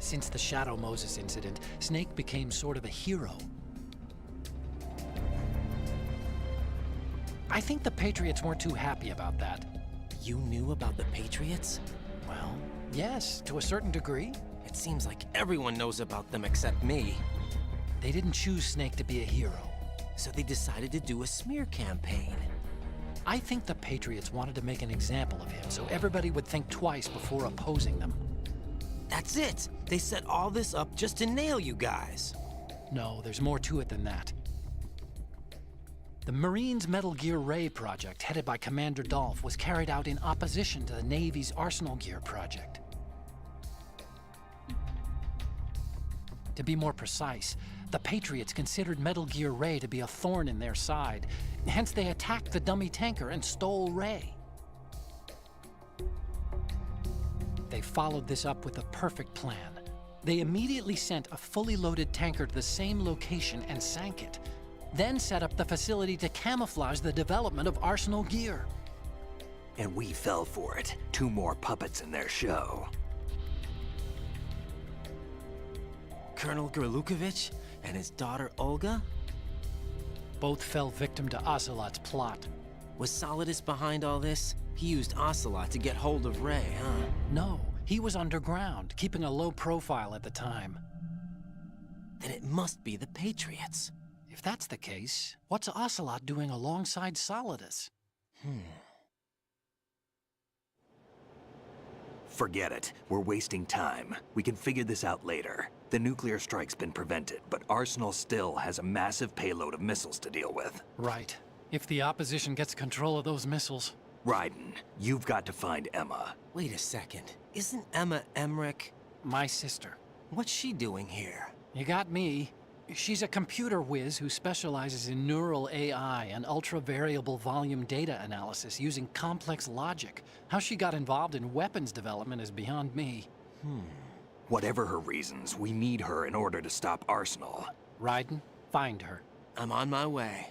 Since the Shadow Moses incident, Snake became sort of a hero. I think the Patriots weren't too happy about that. You knew about the Patriots? Well, yes, to a certain degree. It seems like everyone knows about them except me. They didn't choose Snake to be a hero. So they decided to do a smear campaign. I think the Patriots wanted to make an example of him so everybody would think twice before opposing them. That's it! They set all this up just to nail you guys. No, there's more to it than that. The Marines' Metal Gear Ray project, headed by Commander Dolph, was carried out in opposition to the Navy's Arsenal Gear project. To be more precise, the Patriots considered Metal Gear Ray to be a thorn in their side. Hence, they attacked the dummy tanker and stole Ray. They followed this up with a perfect plan. They immediately sent a fully loaded tanker to the same location and sank it. Then set up the facility to camouflage the development of Arsenal Gear. And we fell for it. 2 more puppets in their show. Colonel Gerlukovich and his daughter Olga? Both fell victim to Ocelot's plot. Was Solidus behind all this? He used Ocelot to get hold of Ray, huh? No, he was underground, keeping a low profile at the time. Then it must be the Patriots. If that's the case, what's Ocelot doing alongside Solidus? Forget it. We're wasting time. We can figure this out later. The nuclear strike's been prevented, but Arsenal still has a massive payload of missiles to deal with. Right. If the opposition gets control of those missiles... Raiden, you've got to find Emma. Wait a second. Isn't Emma Emmerich... my sister? What's she doing here? You got me. She's a computer whiz who specializes in neural AI and ultra-variable volume data analysis using complex logic. How she got involved in weapons development is beyond me. Whatever her reasons, we need her in order to stop Arsenal. Raiden, find her. I'm on my way.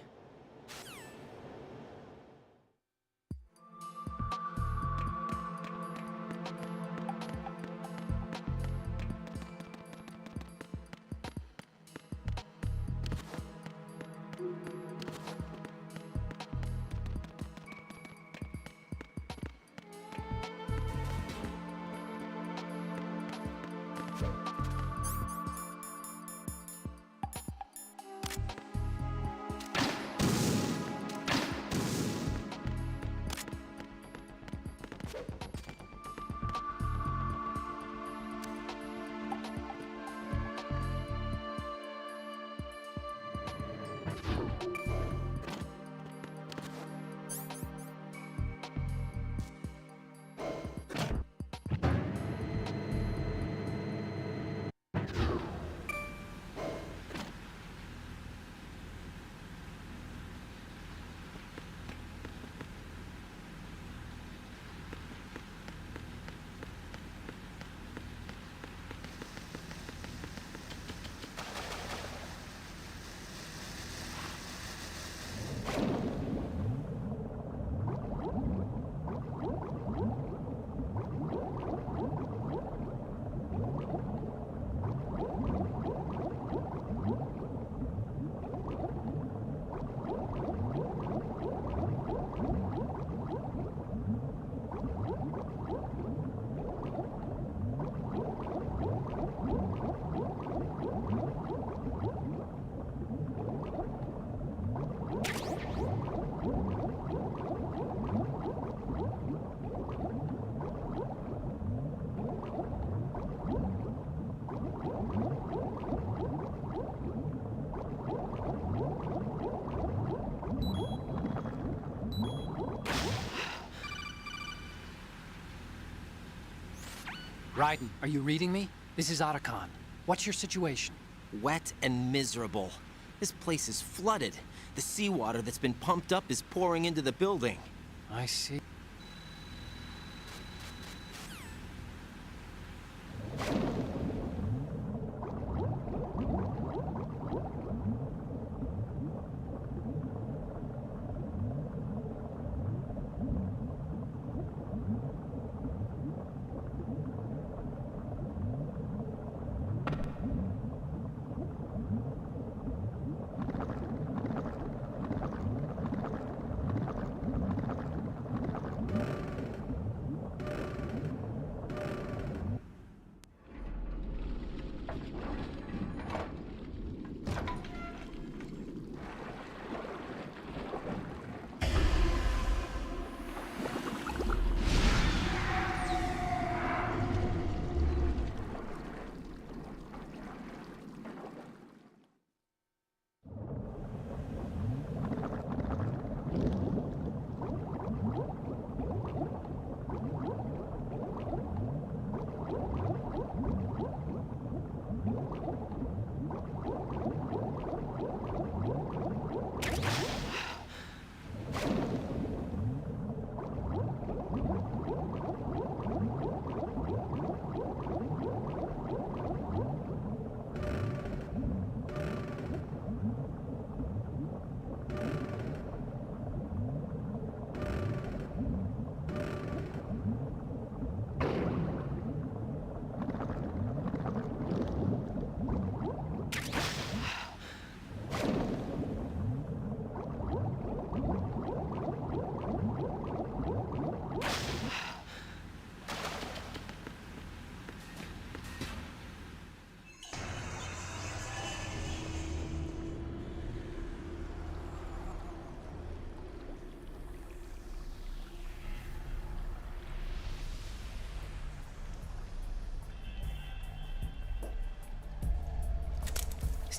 Raiden, are you reading me? This is Otacon. What's your situation? Wet and miserable. This place is flooded. The seawater that's been pumped up is pouring into the building. I see.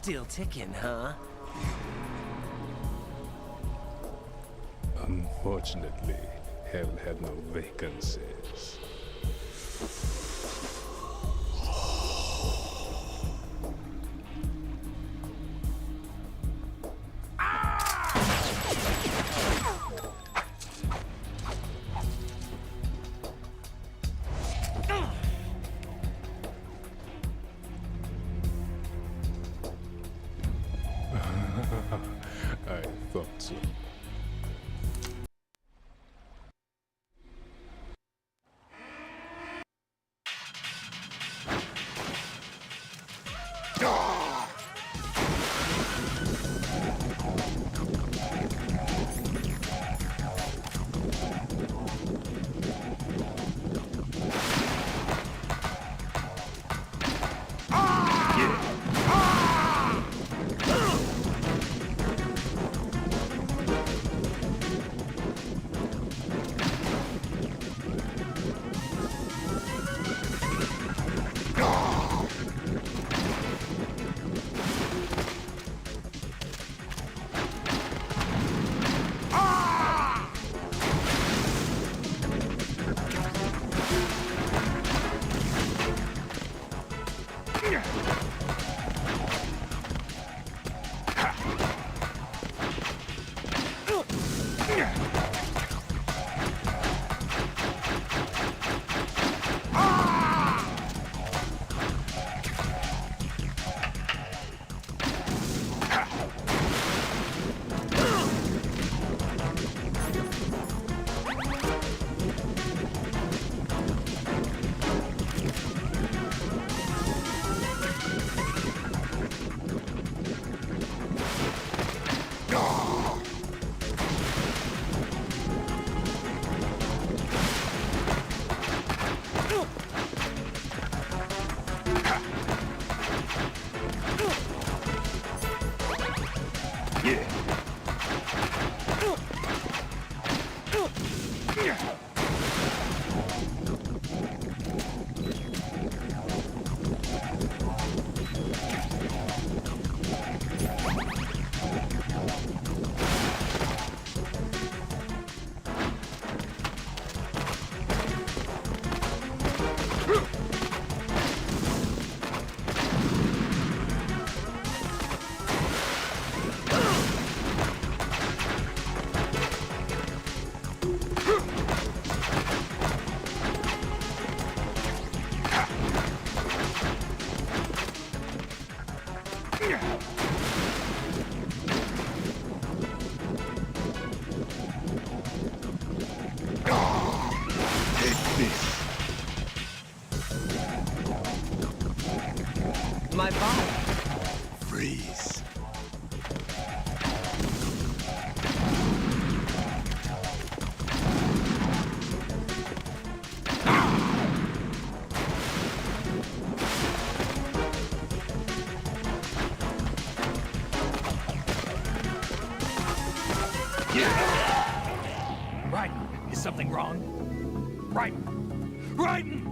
Still ticking, huh? Unfortunately, hell had no vacancies. I thought so. My body. Freeze. Raiden, is something wrong? Raiden! Raiden!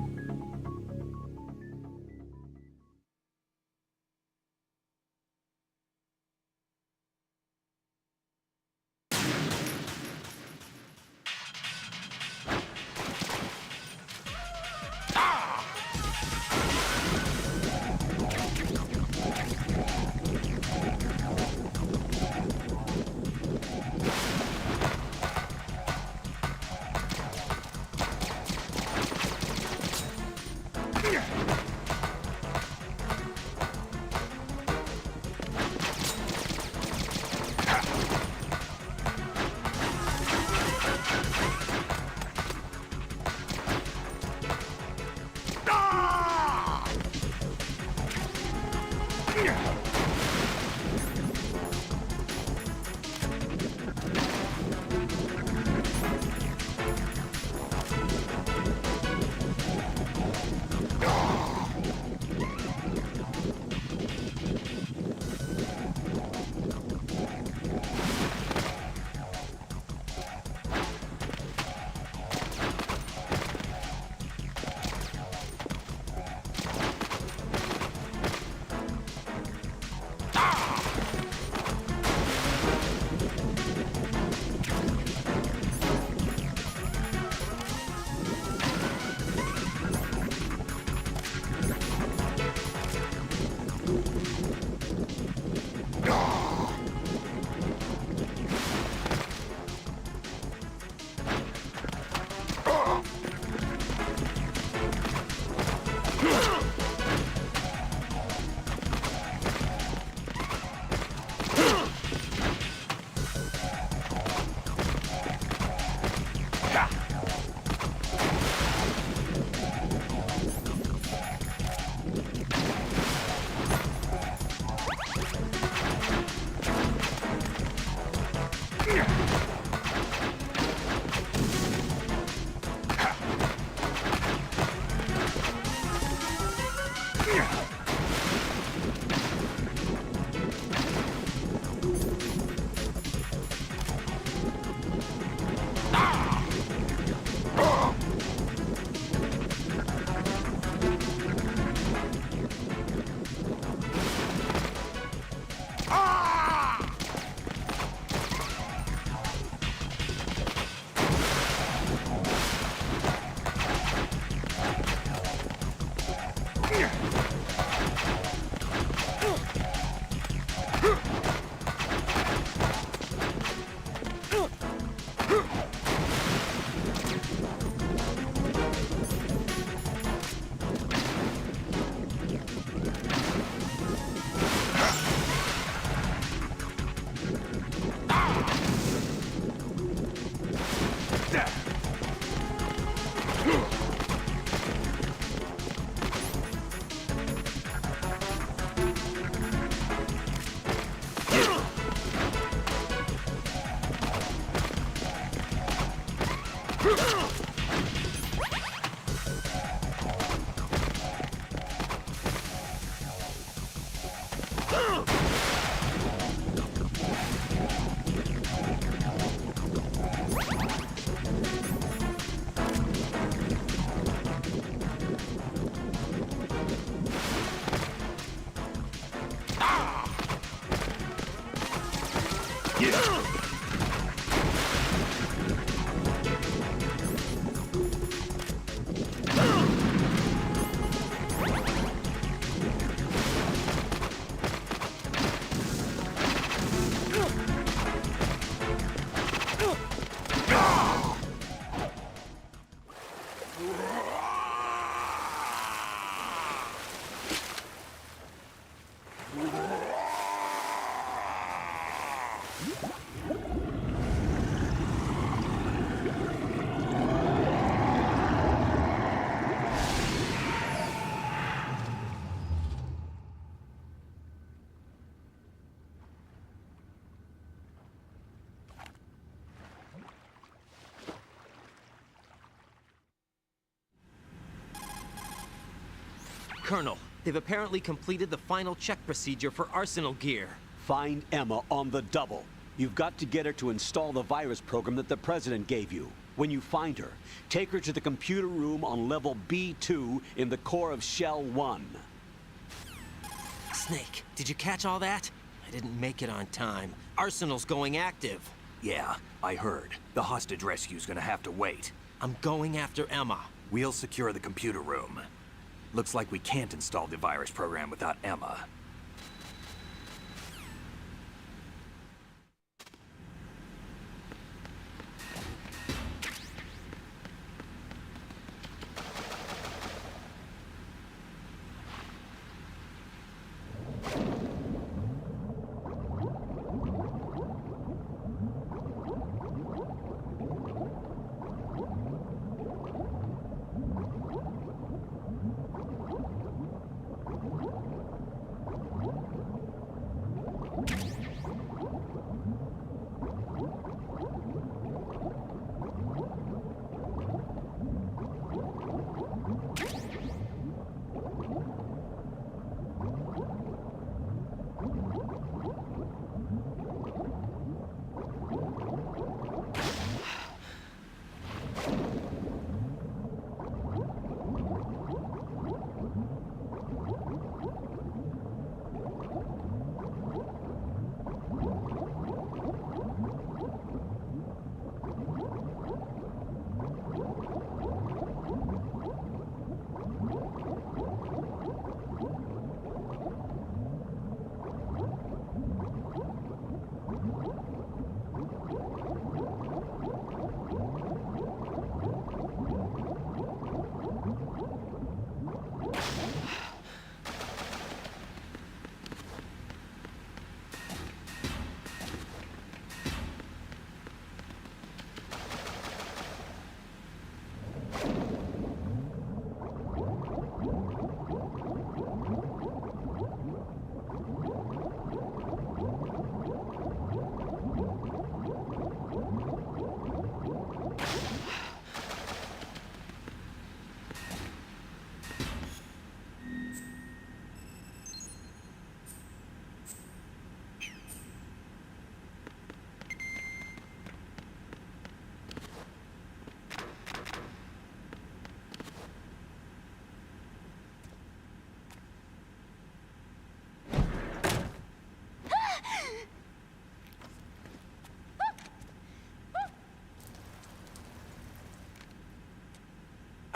Colonel, they've apparently completed the final check procedure for Arsenal gear. Find Emma on the double. You've got to get her to install the virus program that the President gave you. When you find her, take her to the computer room on level B2 in the core of Shell 1. Snake, did you catch all that? I didn't make it on time. Arsenal's going active. Yeah, I heard. The hostage rescue's gonna have to wait. I'm going after Emma. We'll secure the computer room. Looks like we can't install the virus program without Emma.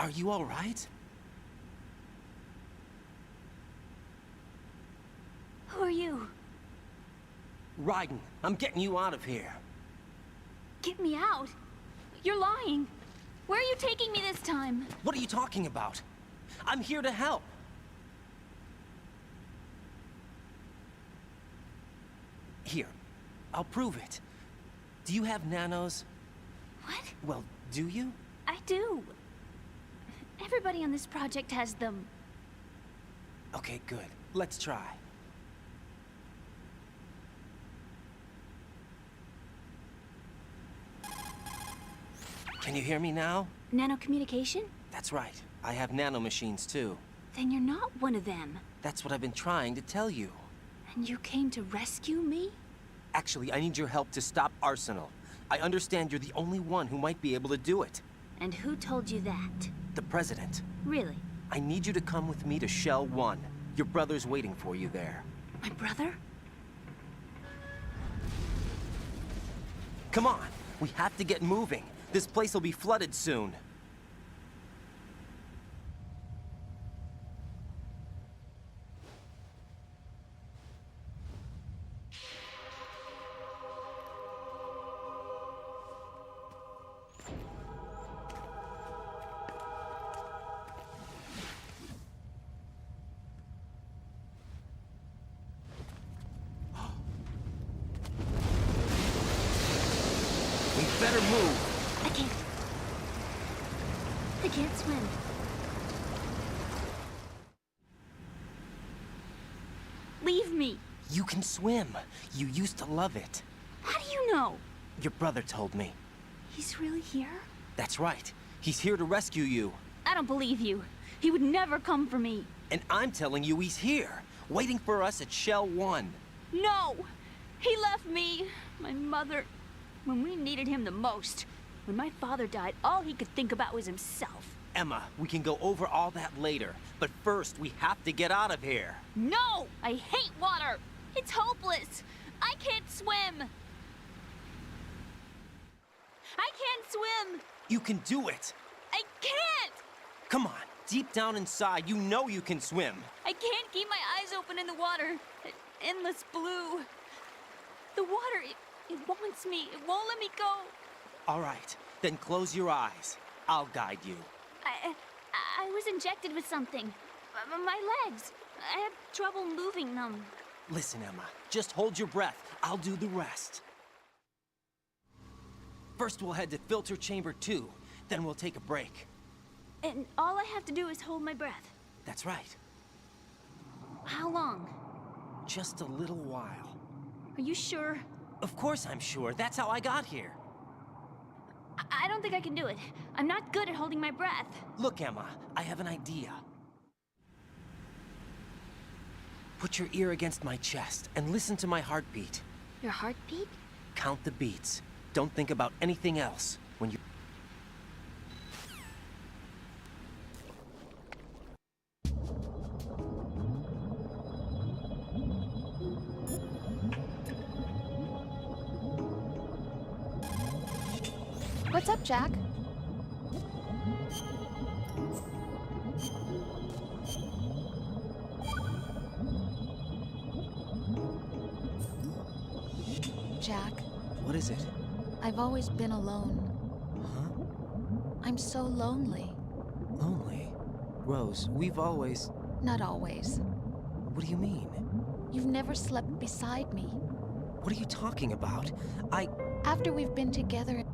Are you all right? Who are you? Raiden, I'm getting you out of here. Get me out? You're lying. Where are you taking me this time? What are you talking about? I'm here to help. Here, I'll prove it. Do you have nanos? What? Well, do you? I do. Everybody on this project has them. Okay, good. Let's try. Can you hear me now? Nanocommunication? That's right. I have nanomachines too. Then you're not one of them. That's what I've been trying to tell you. And you came to rescue me? Actually, I need your help to stop Arsenal. I understand you're the only one who might be able to do it. And who told you that? The President. Really? I need you to come with me to Shell 1. Your brother's waiting for you there. My brother? Come on! We have to get moving. This place will be flooded soon. We better move. I can't swim. Leave me. You can swim. You used to love it. How do you know? Your brother told me. He's really here? That's right. He's here to rescue you. I don't believe you. He would never come for me. And I'm telling you he's here, waiting for us at Shell 1. No! He left me, my mother, when we needed him the most. When my father died, all he could think about was himself. Emma, we can go over all that later. But first, we have to get out of here. No! I hate water! It's hopeless! I can't swim! I can't swim! You can do it! I can't! Come on, deep down inside, you know you can swim. I can't keep my eyes open in the water. Endless blue. The water, it wants me. It won't let me go. All right, then close your eyes. I'll guide you. I was injected with something. My legs. I have trouble moving them. Listen, Emma, just hold your breath. I'll do the rest. First, we'll head to Filter Chamber 2. Then we'll take a break. And all I have to do is hold my breath. That's right. How long? Just a little while. Are you sure? Of course I'm sure. That's how I got here. I don't think I can do it. I'm not good at holding my breath. Look, Emma, I have an idea. Put your ear against my chest and listen to my heartbeat. Your heartbeat? Count the beats. Don't think about anything else when you... What's up, Jack? Jack. What is it? I've always been alone. Huh? I'm so lonely. Lonely? Rose, we've always... Not always. What do you mean? You've never slept beside me. What are you talking about? After we've been together...